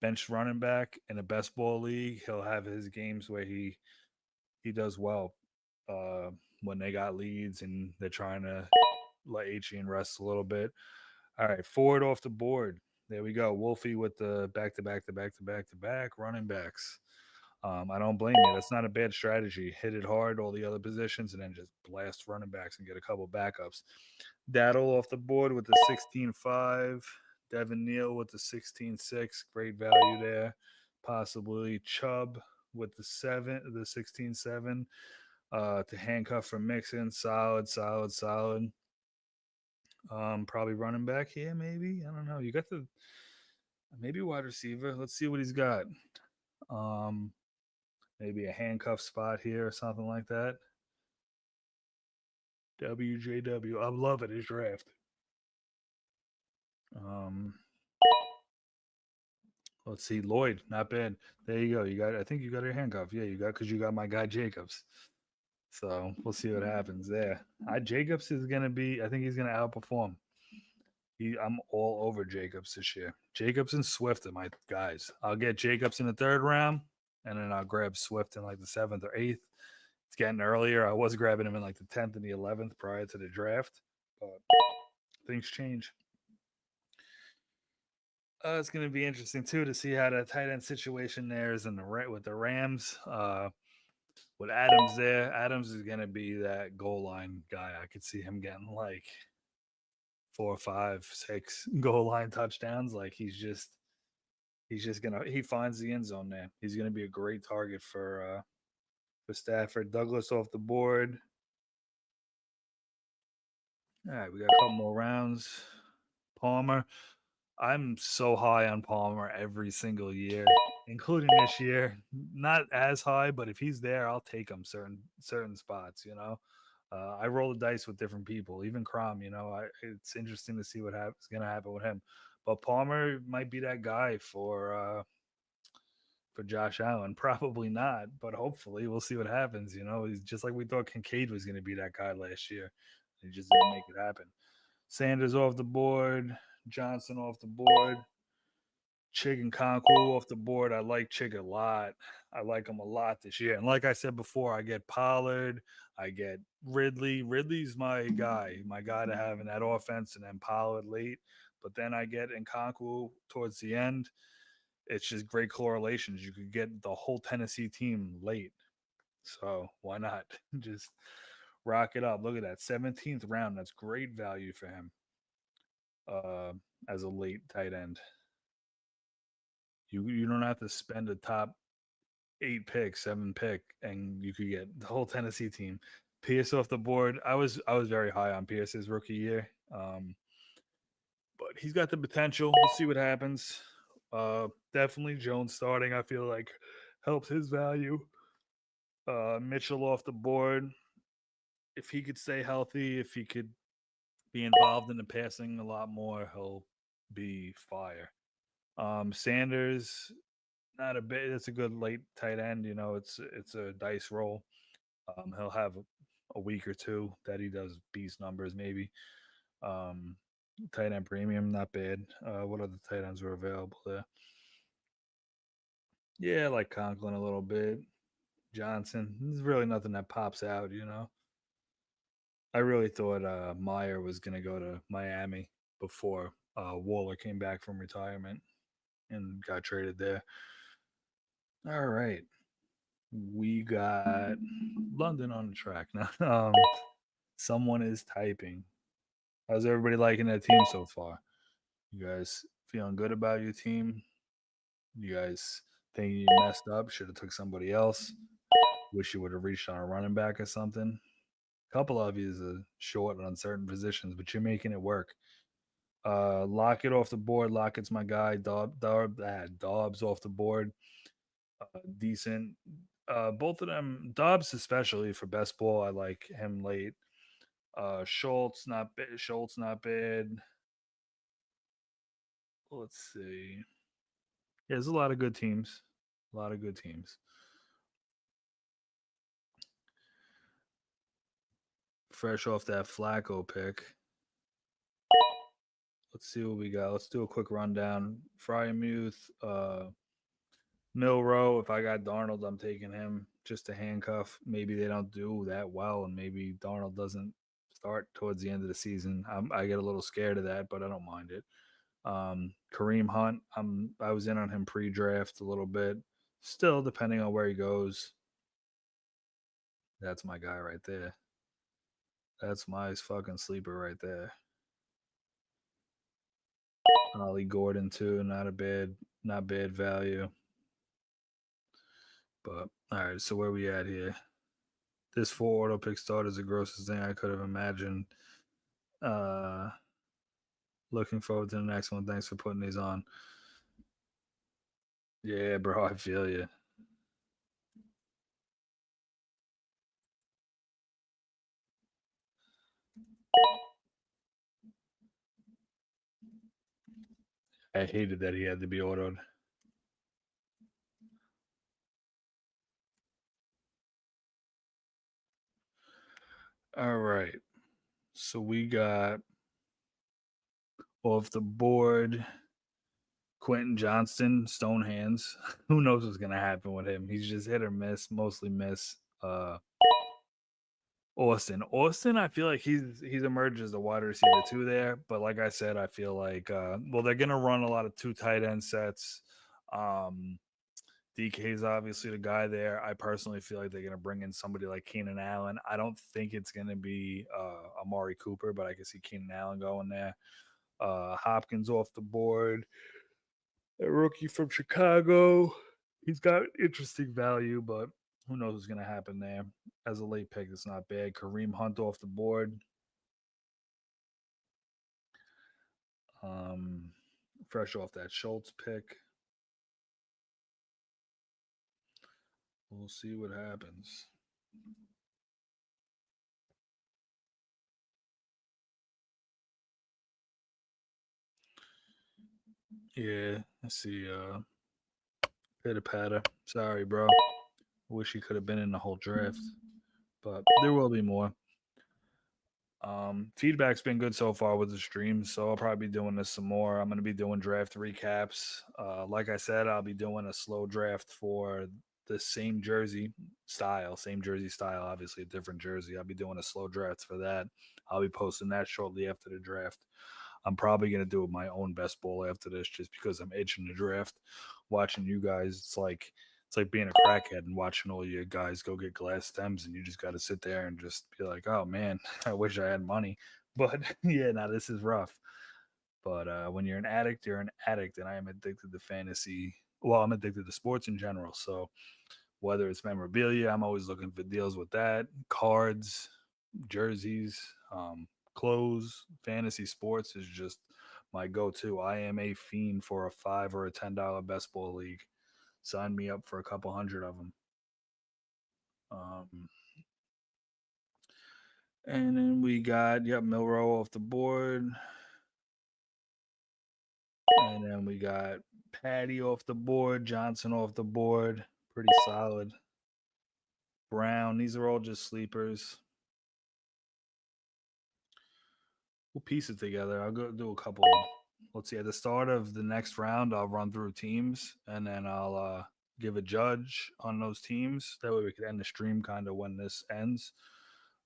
bench running back in a best ball league. He'll have his games where he does well uh, when they got leads and they're trying to let Adrian rest a little bit. All right, Ford off the board. There we go. Wolfie with the back to back to back to back to back running backs. I don't blame you. That's not a bad strategy. Hit it hard, all the other positions, and then just blast running backs and get a couple backups. Daddle off the board with the 16.5. Devin Neal with the 16.6. Great value there. Possibly Chubb with the 16.7. To handcuff for Mixon. Solid, solid, solid. Probably running back here, maybe. I don't know. You got the maybe wide receiver. Let's see what he's got. Um, Maybe a handcuff spot here or something like that. WJW. I'm loving his draft. Um, let's see, Lloyd, not bad. There you go. You got. I think you got your handcuff. Yeah, you got because you got my guy Jacobs. So we'll see what happens there. Jacobs is gonna be. I think he's gonna outperform. I'm all over Jacobs this year. Jacobs and Swift are my guys. I'll get Jacobs in the third round, and then I'll grab Swift in like the seventh or eighth. It's getting earlier. I was grabbing him in like the 10th and the 11th prior to the draft, but things change. It's going to be interesting too to see how the tight end situation there is in the with the Rams. With Adams there, Adams is going to be that goal line guy. I could see him getting like 4, 5, 6 goal line touchdowns. Like he's just gonna he finds the end zone there. He's going to be a great target for Stafford. Douglas off the board. All right, we got a couple more rounds. Palmer. I'm so high on Palmer every single year, including this year. Not as high, but if he's there, I'll take him certain spots. I roll the dice with different people, even Crom. It's interesting to see what's going to happen with him. But Palmer might be that guy for Josh Allen. Probably not, but hopefully we'll see what happens. He's just like we thought Kincaid was going to be that guy last year. He just didn't make it happen. Sanders off the board. Johnson off the board. Chig and Concool off the board. I like Chig a lot. I like him a lot this year. And like I said before, I get Pollard. I get Ridley. Ridley's my guy to have in that offense, and then Pollard late. But then I get Nkonkwo towards the end. It's just great correlations. You could get the whole Tennessee team late. So why not? Just rock it up. Look at that. 17th round. That's great value for him uh, as a late tight end. You don't have to spend a top 8 pick, 7 pick, and you could get the whole Tennessee team. Pierce off the board. I was very high on Pierce's rookie year, but he's got the potential. We'll see what happens. Definitely Jones starting. I feel like helps his value. Mitchell off the board. If he could stay healthy, if he could be involved in the passing a lot more, he'll be fire. Sanders, not a bit. It's a good late tight end. It's a dice roll. He'll have a week or two that he does beast numbers, maybe. Um, Tight end premium, not bad. What other tight ends were available there? Yeah, I like Conklin a little bit. Johnson. There's really nothing that pops out. I really thought Meyer was going to go to Miami before Waller came back from retirement and got traded there. All right. We got London on the track now. Someone is typing. How's everybody liking that team so far? You guys feeling good about your team? You guys think you messed up? Should have took somebody else? Wish you would have reached on a running back or something. A couple of you is short on certain positions, but you're making it work. Lockett off the board. Lockett's my guy. Dobbs off the board. Decent. Both of them, Dobbs especially for best ball. I like him late. Schultz not bad. Schultz not bad. Let's see. Yeah, there's a lot of good teams. A lot of good teams. Fresh off that Flacco pick. Let's see what we got. Let's do a quick rundown. Fryermuth, Milrow. If I got Darnold, I'm taking him just to handcuff. Maybe they don't do that well, and maybe Darnold doesn't start towards the end of the season. I get a little scared of that, but I don't mind it. Kareem Hunt, I was in on him pre-draft a little bit. Still, depending on where he goes, that's my guy right there. That's my fucking sleeper right there. Ollie Gordon too, not bad value. But all right, so where we at here? This four auto pick start is the grossest thing I could have imagined. Uh, Looking forward to the next one. Thanks for putting these on. Yeah, bro, I feel you. I hated that he had to be autoed. All right, so we got off the board Quentin Johnston, stone hands. Who knows what's gonna happen with him? He's just hit or miss, mostly miss. Austin, I feel like he's emerged as the wide receiver too there. But like I said, I feel like well, they're gonna run a lot of two tight end sets. Um, DK is obviously the guy there. I personally feel like they're gonna bring in somebody like Keenan Allen. I don't think it's gonna be Amari Cooper, but I can see Keenan Allen going there. Hopkins off the board. A rookie from Chicago. He's got interesting value, but who knows what's going to happen there. As a late pick, it's not bad. Kareem Hunt off the board. Um, Fresh off that Schultz pick. We'll see what happens. Yeah, I see. Pitter patter. Sorry, bro. Wish he could have been in the whole draft, but there will be more. Feedback's been good so far with the stream, so I'll probably be doing this some more. I'm going to be doing draft recaps. Like I said, I'll be doing a slow draft for the same jersey style, obviously a different jersey. I'll be doing a slow draft for that. I'll be posting that shortly after the draft. I'm probably going to do my own best ball after this just because I'm itching to draft. Watching you guys, it's like being a crackhead and watching all your guys go get glass stems, and you just got to sit there and just be like, "Oh man, I wish I had money." But yeah, now this is rough. But when you're an addict, and I am addicted to fantasy. Well, I'm addicted to sports in general. So whether it's memorabilia, I'm always looking for deals with that. Cards, jerseys, clothes, fantasy sports is just my go-to. I am a fiend for a $5 or a $10 best ball league. Sign me up for a couple hundred of them. Um, and then we got Milrow off the board, and then we got Patty off the board, Johnson off the board, pretty solid. Brown, these are all just sleepers. We'll piece it together. I'll go do a couple. Let's see. At the start of the next round, I'll run through teams, and then I'll give a judge on those teams. That way, we could end the stream kind of when this ends,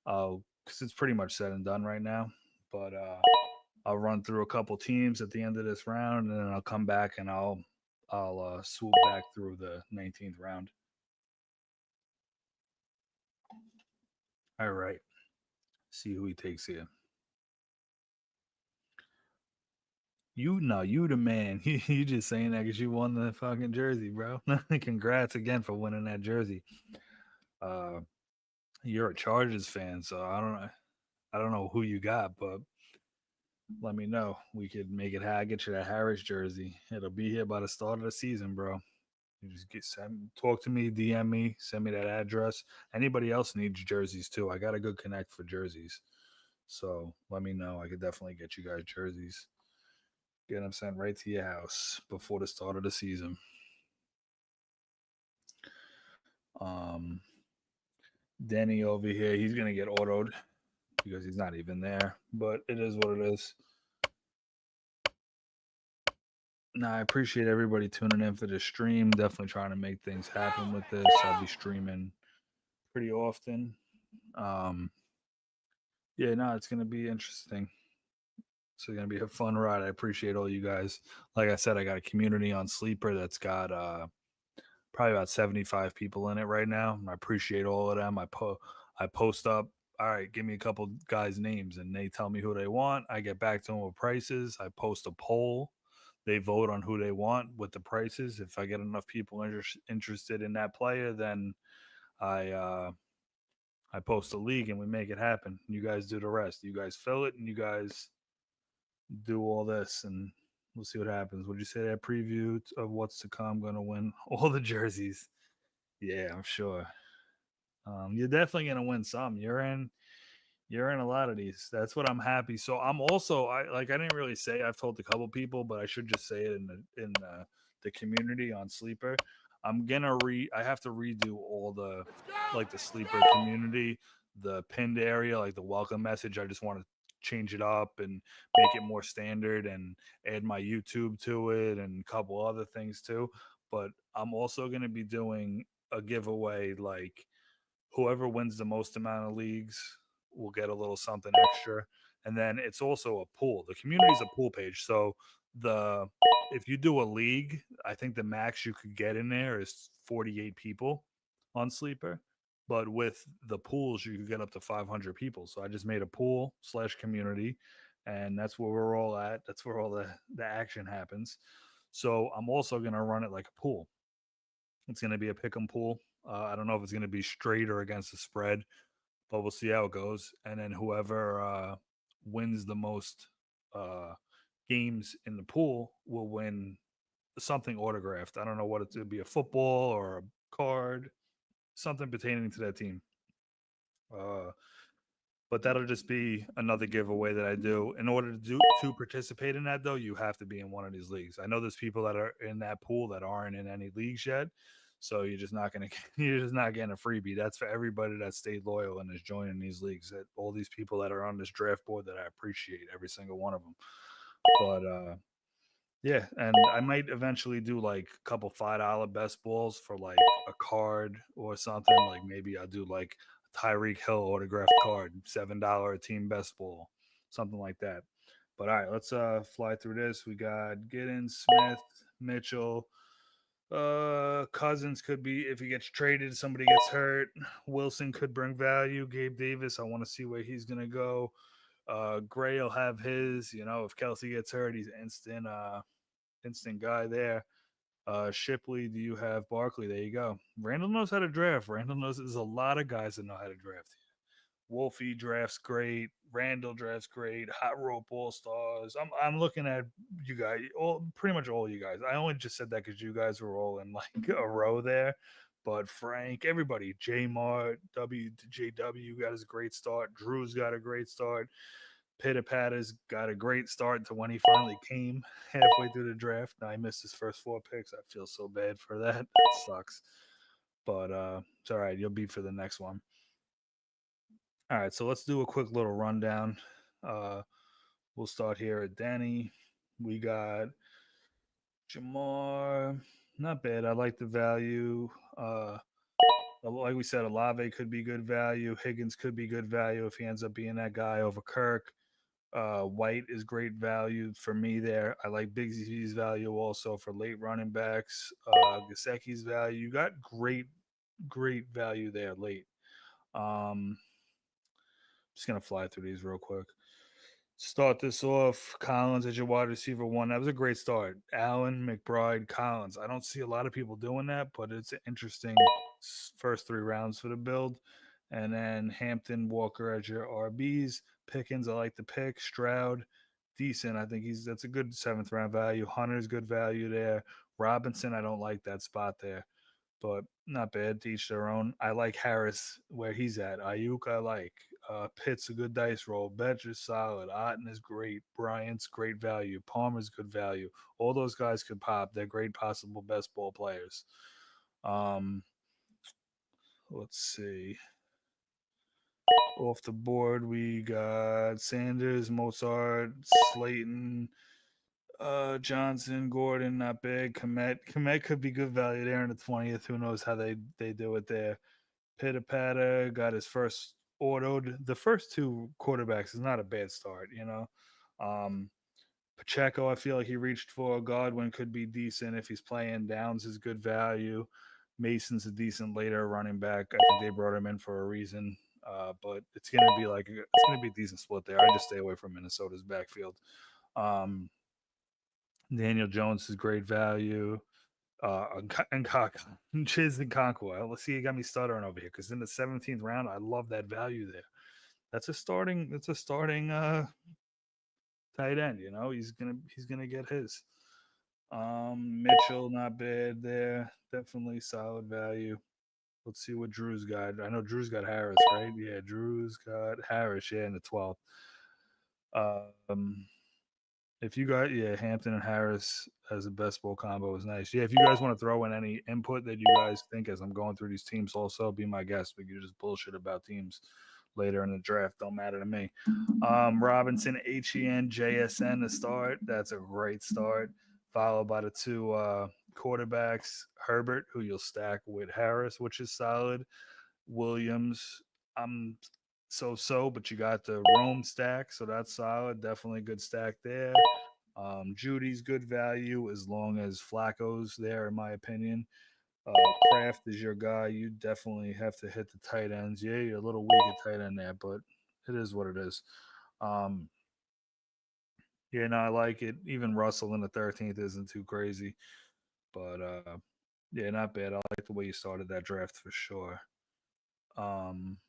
because it's pretty much said and done right now. But I'll run through a couple teams at the end of this round, and then I'll come back and I'll swoop back through the 19th round. All right. See who he takes here. You the man. You just saying that because you won the fucking jersey, bro. Congrats again for winning that jersey. Uh, you're a Chargers fan, so I don't know who you got, but let me know. We could make it. Get you that Harris jersey. It'll be here by the start of the season, bro. You just talk to me, DM me, send me that address. Anybody else needs jerseys too? I got a good connect for jerseys, so let me know. I could definitely get you guys jerseys. Get them sent right to your house before the start of the season. Um, Denny over here, he's gonna get autoed because he's not even there, but it is what it is. Now, I appreciate everybody tuning in for the stream. Definitely trying to make things happen with this. I'll be streaming pretty often. Um, yeah, no, it's gonna be interesting. It's gonna be a fun ride. I appreciate all you guys. Like I said, I got a community on Sleeper that's got probably about 75 people in it right now. I appreciate all of them. I post up, all right, give me a couple guys' names, and they tell me who they want. I get back to them with prices. I post a poll. They vote on who they want with the prices. If I get enough people interested in that player, then I uh, I post a league and we make it happen. You guys do the rest. You guys fill it and you guys do all this, and we'll see what happens. Would you say that preview of what's to come going to win all the jerseys? Yeah, I'm sure. You're definitely gonna win some. You're in a lot of these. That's what I'm happy. So I'm also I didn't really say I've told a couple people, but I should just say it in the community on Sleeper. I have to redo all the like the Sleeper community, the pinned area, like the welcome message. I just want to change it up and make it more standard and add my YouTube to it and a couple other things too. But I'm also going to be doing a giveaway like whoever wins the most amount of leagues will get a little something extra. And then it's also a pool. The community is a pool page. So the if you do a league, I think the max you could get in there is 48 people on Sleeper. But with the pools, you could get up to 500 people. So I just made a pool slash community, and that's where we're all at. That's where all the action happens. So I'm also going to run it like a pool. It's going to be a pick 'em pool. I don't know if it's going to be straight or against the spread, but we'll see how it goes. And then whoever wins the most uh, games in the pool will win something autographed. I don't know what it'll be, a football or a card, something pertaining to that team. Uh, but that'll just be another giveaway that I do. In order to participate in that, though, you have to be in one of these leagues. I know there's people that are in that pool that aren't in any leagues yet, so you're just not gonna you're just not getting a freebie. That's for everybody that stayed loyal and is joining these leagues. That all these people that are on this draft board that I appreciate every single one of them. But yeah, and I might eventually do like a couple $5 best balls for like a card or something. Like maybe I'll do like a Tyreek Hill autographed card, $7 team best ball, something like that. But all right, let's fly through this. We got Giddens, Smith, Mitchell, Cousins could be if he gets traded, somebody gets hurt. Wilson could bring value. Gabe Davis, I want to see where he's gonna go. Gray will have his. You know, if Kelsey gets hurt, he's instant guy there. Shipley, do you have Barkley? There you go. Randall knows how to draft. Randall knows there's a lot of guys that know how to draft. Wolfie drafts great. Randall drafts great. Hot Rope All Stars. I'm looking at you guys, all pretty much all you guys. I only just said that because you guys were all in like a row there. But Frank, everybody, J Mart, WJW got his great start. Drew's got a great start. Pitter Patter's got a great start to when he finally came halfway through the draft. Now he missed his first four picks. I feel so bad for that. That sucks. But it's all right. You'll be for the next one. All right, so let's do a quick little rundown. Uh, we'll start here at Danny. We got Jamar. Not bad. I like the value. Like we said, Olave could be good value. Higgins could be good value if he ends up being that guy over Kirk. White is great value for me there. I like Bigsy's value also for late running backs. Gasecki's value. You got great value there late. Um, Just gonna fly through these real quick. Start this off. Collins as your wide receiver one. That was a great start. Allen, McBride, Collins. I don't see a lot of people doing that, but it's an interesting first 3 rounds for the build. And then Hampton, Walker as your RBs. Pickens, I like the pick. Stroud, decent. I think that's a good 7th round value. Hunter's good value there. Robinson, I don't like that spot there, but not bad. To each their own. I like Harris where he's at. Ayuk, I like. Pitt's a good dice roll. Betch is solid. Otten is great. Bryant's great value. Palmer's good value. All those guys could pop. They're great possible best ball players. Um, let's see. Off the board, we got Sanders, Mozart, Slayton, Johnson, Gordon, not big. Komet could be good value there in the 20th. Who knows how they do it there. Pitter patter got his first autoed. The first 2 quarterbacks is not a bad start, you know. Um, Pacheco, I feel like he reached for. Godwin could be decent if he's playing. Downs is good value. Mason's a decent later running back. I think they brought him in for a reason. But it's gonna be a decent split there. I just stay away from Minnesota's backfield. Um, Daniel Jones is great value. And Chiz and Conquer. Let's see, you got me stuttering over here because in the 17th round, I love that value there. That's a starting. That's a starting tight end. You know, he's gonna get his. Mitchell, not bad there. Definitely solid value. Let's see what Drew's got. I know Drew's got Harris, right? Yeah, Drew's got Harris. Yeah, in the 12th. Um, if you got Hampton and Harris as a best ball combo is nice. Yeah, if you guys want to throw in any input that you guys think as I'm going through these teams, also be my guest. We can just bullshit about teams later in the draft. Don't matter to me. Robinson, HEN, JSN to start. That's a great start. Followed by the 2 quarterbacks, Herbert, who you'll stack with Harris, which is solid. Williams, I'm so, but you got the Rome stack, so that's solid. Definitely a good stack there. Judy's good value as long as Flacco's there, in my opinion. Kraft is your guy. You definitely have to hit the tight ends. Yeah, you're a little weak at tight end there, but it is what it is. Um, yeah, no, I like it. Even Russell in the 13th isn't too crazy, but yeah, not bad. I like the way you started that draft for sure. Um,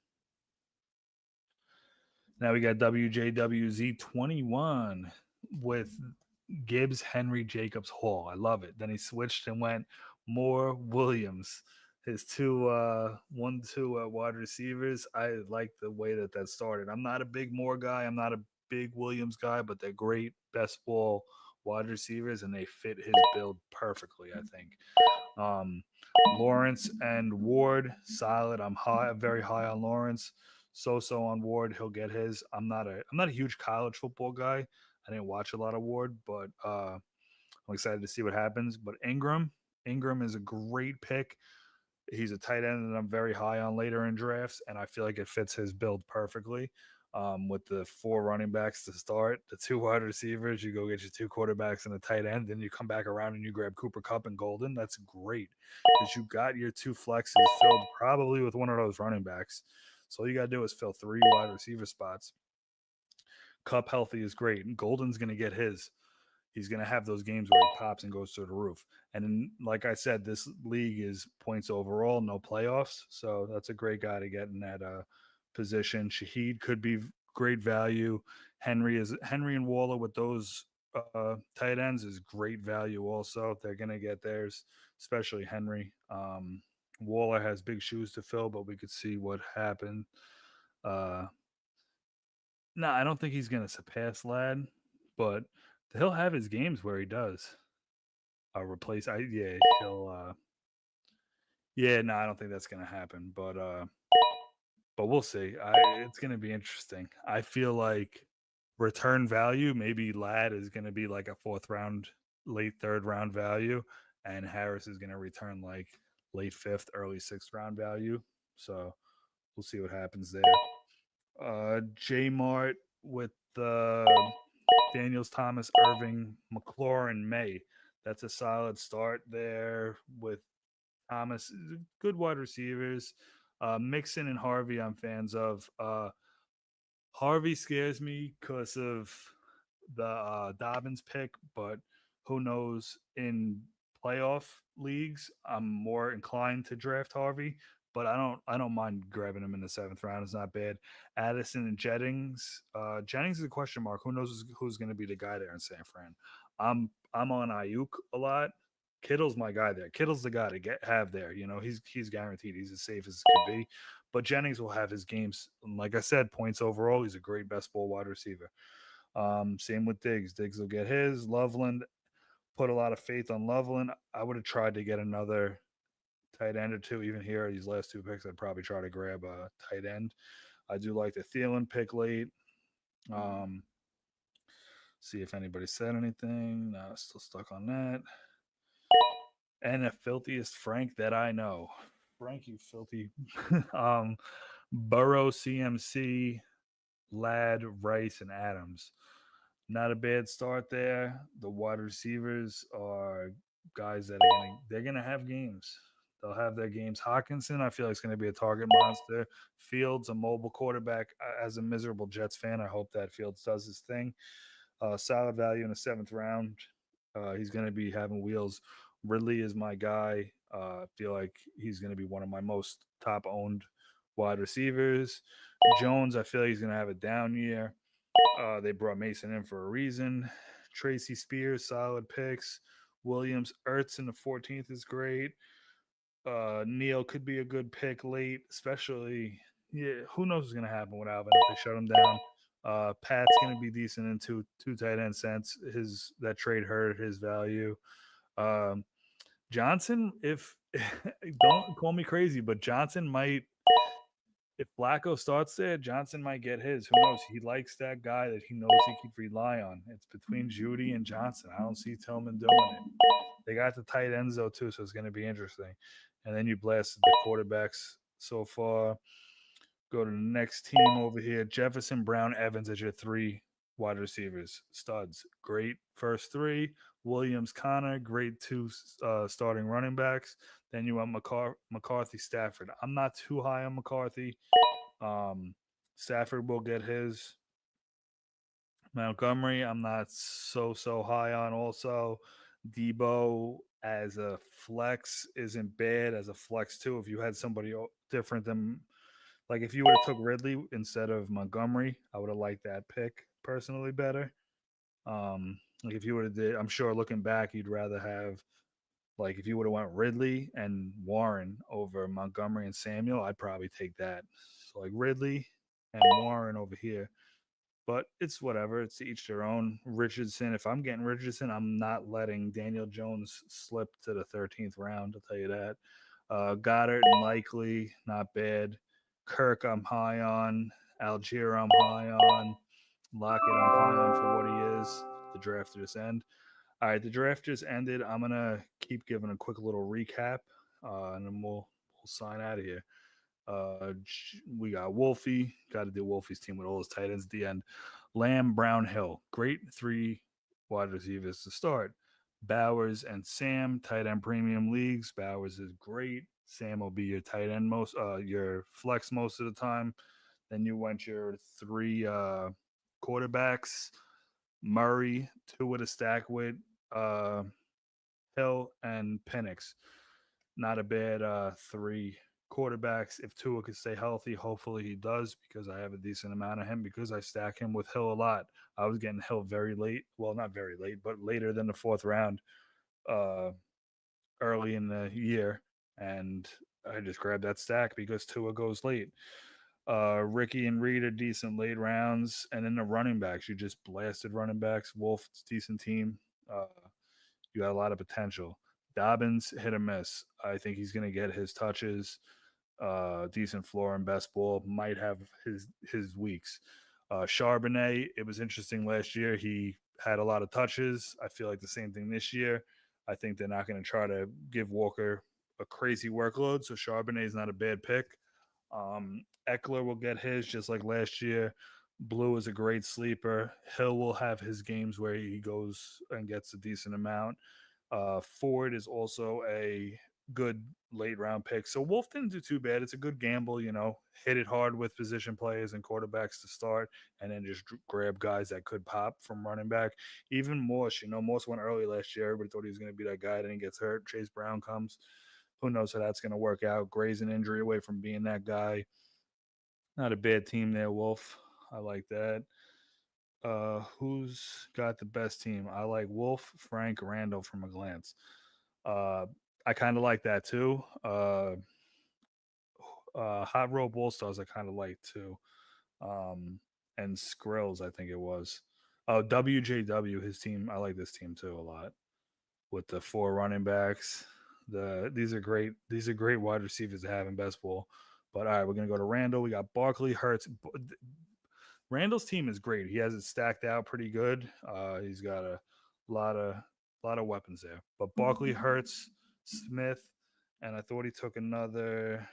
Now we got WJWZ21 with Gibbs, Henry, Jacobs, Hall. I love it. Then he switched and went Moore, Williams. His 2 wide receivers. I like the way that started. I'm not a big Moore guy. I'm not a big Williams guy, but they're great best ball wide receivers, and they fit his build perfectly. I think. Um, Lawrence and Ward, solid. I'm very high on Lawrence. So on Ward, he'll get his. I'm not a huge college football guy. I didn't watch a lot of Ward, but I'm excited to see what happens. But Ingram is a great pick. He's a tight end that I'm very high on later in drafts, and I feel like it fits his build perfectly. With the 4 running backs to start, the 2 wide receivers, you go get your 2 quarterbacks and a tight end, then you come back around and you grab Cooper Cup and Golden. That's great because you got your 2 flexes filled probably with one of those running backs. So all you got to do is fill 3 wide receiver spots. Cup healthy is great. And Golden's going to get his. He's going to have those games where he pops and goes through the roof. And then, like I said, this league is points overall, no playoffs. So that's a great guy to get in that position. Shaheed could be great value. Henry and Waller with those tight ends is great value. Also, they're going to get theirs, especially Henry. Waller has big shoes to fill, but we could see what happened. Uh, no, I don't think he's going to surpass Lad, but he'll have his games where he does. Replace. He'll. Yeah, no, I don't think that's gonna happen. But we'll see. It's gonna be interesting. I feel like return value. Maybe Ladd is gonna be like a 4th round, late 3rd round value, and Harris is gonna return like late 5th, early 6th round value. So we'll see what happens there. J Mart with Daniels, Thomas, Irving, McLaurin, May. That's a solid start there with Thomas. Good wide receivers. Mixon and Harvey, I'm fans of. Harvey scares me because of the Dobbins pick, but who knows? In playoff leagues, I'm more inclined to draft Harvey, but I don't mind grabbing him in the seventh round. It's not bad. Addison and Jennings. Jennings is a question mark. Who knows who's going to be the guy there in San Fran? I'm on Ayuk a lot. Kittle's my guy there. Kittle's the guy to get have there. You know, he's guaranteed. He's as safe as can be. But Jennings will have his games. And like I said, points overall. He's a great best ball wide receiver. Same with Diggs. Diggs will get his. Loveland, put a lot of faith on Loveland. I would have tried to get another tight end or two. Even here, these last two picks, I'd probably try to grab a tight end. I do like the Thielen pick late. Um, see if anybody said anything. No, still stuck on that. And the filthiest Frank that I know. Frank, you filthy. um, Burrow, CMC, Ladd, Rice, and Adams. Not a bad start there. The wide receivers are guys that are they're gonna have games. They'll have their games. Hawkinson, I feel like, is going to be a target monster. Fields, a mobile quarterback. As a miserable Jets fan, I hope that Fields does his thing. Solid value in the seventh round. He's going to be having wheels. Ridley is my guy. I feel like he's going to be one of my most top owned wide receivers. Jones, I feel like he's going to have a down year. They brought Mason in for a reason. Tracy Spears, solid picks. Williams, Ertz in the 14th is great. Neal could be a good pick late, especially. Yeah, who knows what's gonna happen with Alvin if they shut him down. Pat's gonna be decent in two tight end sense. His that trade hurt his value. Um, Johnson, if don't call me crazy, but Johnson might, if Flacco starts there, Johnson might get his. Who knows? He likes that guy that he knows he can rely on. It's between Judy and Johnson. I don't see Tillman doing it. They got the tight ends though too, so it's going to be interesting. And then you blasted the quarterbacks so far. Go to the next team over here. Jefferson, Brown, Evans as your three wide receivers, studs. Great first three. Williams, Connor, great two starting running backs. Then you want McCarthy, Stafford. I'm not too high on McCarthy. Um, Stafford will get his. Montgomery, I'm not so high on. Also, Debo as a flex isn't bad as a flex too. If you had somebody different than, like, if you would have took Ridley instead of Montgomery, I would have liked that pick personally better. Like if you would have did, I'm sure looking back, you'd rather have, like, if you would have went Ridley and Warren over Montgomery and Samuel, I'd probably take that. So like Ridley and Warren over here, but it's whatever. It's to each their own. Richardson, if I'm getting Richardson, I'm not letting Daniel Jones slip to the 13th round. I'll tell you that. Goddard and Likely, not bad. Kirk, I'm high on. Algier, I'm high on. Lockett, I'm high on for what he is. The draft just end. All right, the draft just ended. I'm gonna keep giving a quick little recap, and then we'll sign out of here. We got Wolfie. Got to do Wolfie's team with all his tight ends at the end. Lamb, Brown, Hill. Great three wide receivers to start. Bowers and Sam, tight end premium leagues. Bowers is great. Sam will be your tight end your flex most of the time. Then you went your three quarterbacks. Murray, two with a stack with uh, Hill and Penix. Not a bad three quarterbacks. If Tua could stay healthy, hopefully he does, because I have a decent amount of him because I stack him with Hill a lot. I was getting Hill very late. Well, not very late, but later than the fourth round, uh, early in the year. And I just grabbed that stack because Tua goes late. Ricky and Reed are decent late rounds. And then the running backs, you just blasted running backs. Wolf's decent team. Uh, you got a lot of potential. Dobbins, hit or miss. I think he's going to get his touches. Decent floor and best ball. Might have his weeks. Charbonnet, it was interesting last year. He had a lot of touches. I feel like the same thing this year. I think they're not going to try to give Walker a crazy workload. So Charbonnet is not a bad pick. Eckler will get his just like last year. Blue is a great sleeper. Hill will have his games where he goes and gets a decent amount. Ford is also a good late round picks. So Wolf didn't do too bad. It's a good gamble, hit it hard with position players and quarterbacks to start, and then just grab guys that could pop from running back. Even Morse, Morse went early last year. Everybody thought he was going to be that guy. Then he gets hurt. Chase Brown comes. Who knows how that's going to work out? Gray's an injury away from being that guy. Not a bad team there, Wolf. I like that. Who's got the best team? I like Wolf, Frank, Randall from a glance. Uh, I kind of like that too. Hot Rope All Stars, I kind of like too. Um, and Skrills, I think it was. Oh, WJW, his team. I like this team too a lot with the four running backs. These are great. These are great wide receivers to have in best ball. But all right, we're gonna go to Randall. We got Barkley, Hurts. Randall's team is great. He has it stacked out pretty good. He's got a lot of weapons there. But Barkley, Hurts, Smith, and I thought he took another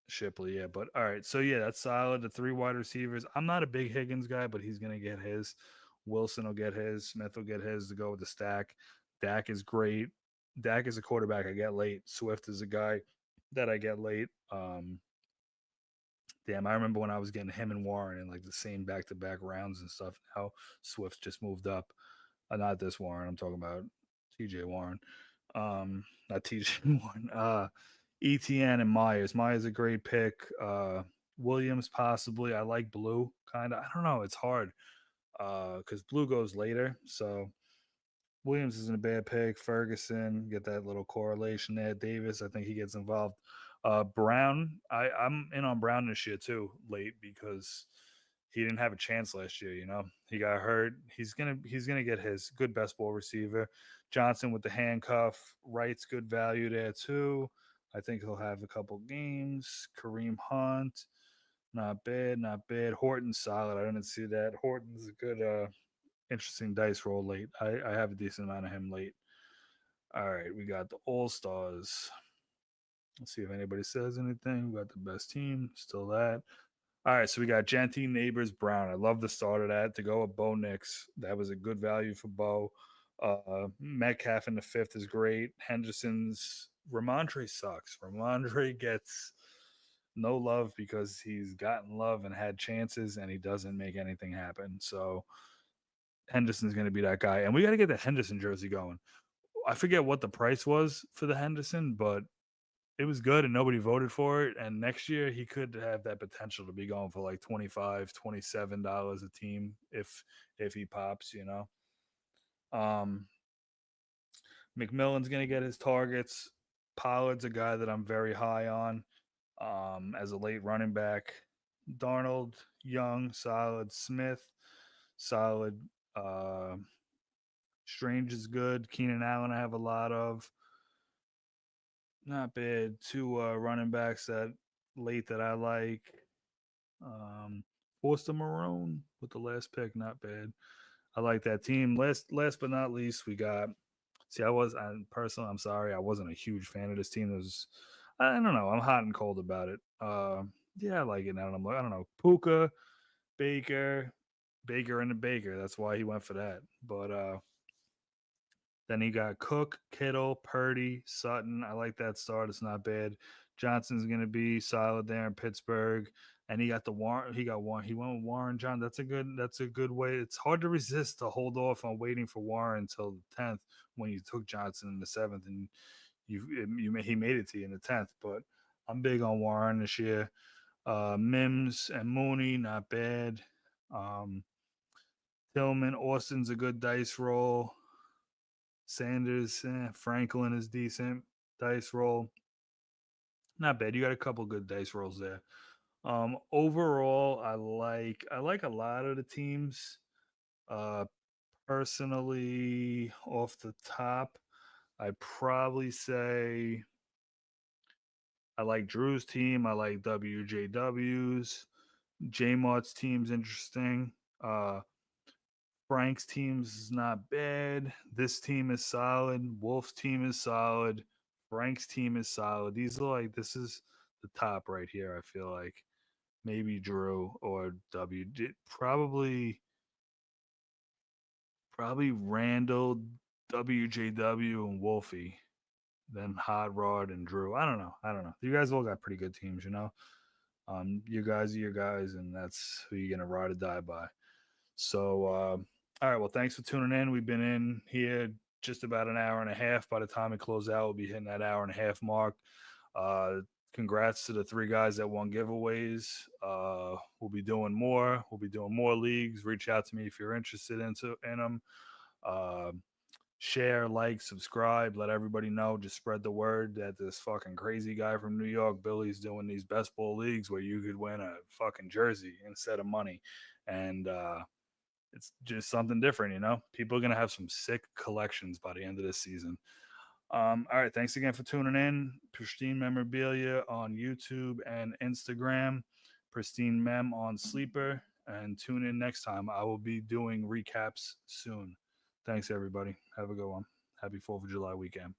Shipley. Yeah, but all right. So yeah, that's solid. The three wide receivers. I'm not a big Higgins guy, but he's gonna get his. Wilson will get his. Smith will get his to go with the stack. Dak is great. Dak is a quarterback I get late. Swift is a guy that I get late. Damn, I remember when I was getting him and Warren in like the same back to back rounds and stuff. Now Swift just moved up. Not this Warren. I'm talking about TJ Warren. Not TJ Warren. ETN and Myers. Myers a great pick. Williams possibly. I like Blue kind of. I don't know. It's hard because Blue goes later. So Williams isn't a bad pick. Ferguson, get that little correlation there. Davis, I think he gets involved. Brown, I'm in on Brown this year too, late because he didn't have a chance last year. He got hurt. He's gonna get his good best ball receiver. Johnson with the handcuff. Wright's good value there too. I think he'll have a couple games. Kareem Hunt, not bad, not bad. Horton's solid. I didn't see that. Horton's a good interesting dice roll late. I have a decent amount of him late. All right, we got the All Stars. Let's see if anybody says anything. We got the best team, still that. All right, so we got Genty, Neighbors, Brown. I love the start of that to go with Bo Nix. That was a good value for Bo. Metcalf in the fifth is great. Henderson's Ramondre sucks. Ramondre gets no love because he's gotten love and had chances and he doesn't make anything happen. So Henderson's going to be that guy. And we got to get the Henderson jersey going. I forget what the price was for the Henderson, but it was good and nobody voted for it. And next year he could have that potential to be going for like $25, $27 a team if he pops. Um McMillan's gonna get his targets. Pollard's a guy that I'm very high on as a late running back. Darnold, Young, solid. Smith, solid. Uh Strange is good. Keenan Allen I have a lot of. Not bad. Two running backs that late that I like. Um, Forster Marone with the last pick, not bad. I like that team. Last but not least, we got. See, personally, I'm sorry, I wasn't a huge fan of this team. I don't know. I'm hot and cold about it. Yeah, I like it. I don't know. Puka, Baker, Baker and the Baker. That's why he went for that. But then he got Cook, Kittle, Purdy, Sutton. I like that start. It's not bad. Johnson's gonna be solid there in Pittsburgh. And he got the Warren. He got Warren. He went with Warren John. That's a good way. It's hard to resist to hold off on waiting for Warren until the 10th when you took Johnson in the 7th and he made it to you in the 10th. But I'm big on Warren this year. Mims and Mooney, not bad. Um, Tillman, Austin's a good dice roll. Sanders, Franklin is decent. Dice roll, not bad. You got a couple good dice rolls there. Overall, I like a lot of the teams. Uh, Personally, off the top, I'd probably say I like Drew's team. I like WJW's. J Mart's team's interesting. Frank's team's is not bad. This team is solid. Wolf's team is solid. Frank's team is solid. This is the top right here. I feel like maybe Drew or probably Randall, WJW, and Wolfie. then Hot Rod and Drew. I don't know. I don't know. You guys all got pretty good teams, you know. You guys are your guys, and that's who you're gonna ride or die by. So, all right. Well, thanks for tuning in. We've been in here just about an hour and a half. By the time it closes out, we'll be hitting that hour and a half mark. Uh, Congrats to the three guys that won giveaways. We'll be doing more. We'll be doing more leagues. Reach out to me if you're interested in them. Uh, Share, like, subscribe, let everybody know. Just spread the word that this fucking crazy guy from New York, Billy's doing these best ball leagues where you could win a fucking jersey instead of money. And it's just something different, you know? People are going to have some sick collections by the end of this season. All right. Thanks again for tuning in. Pristine Memorabilia on YouTube and Instagram. Pristine Mem on Sleeper. And tune in next time. I will be doing recaps soon. Thanks, everybody. Have a good one. Happy 4th of July weekend.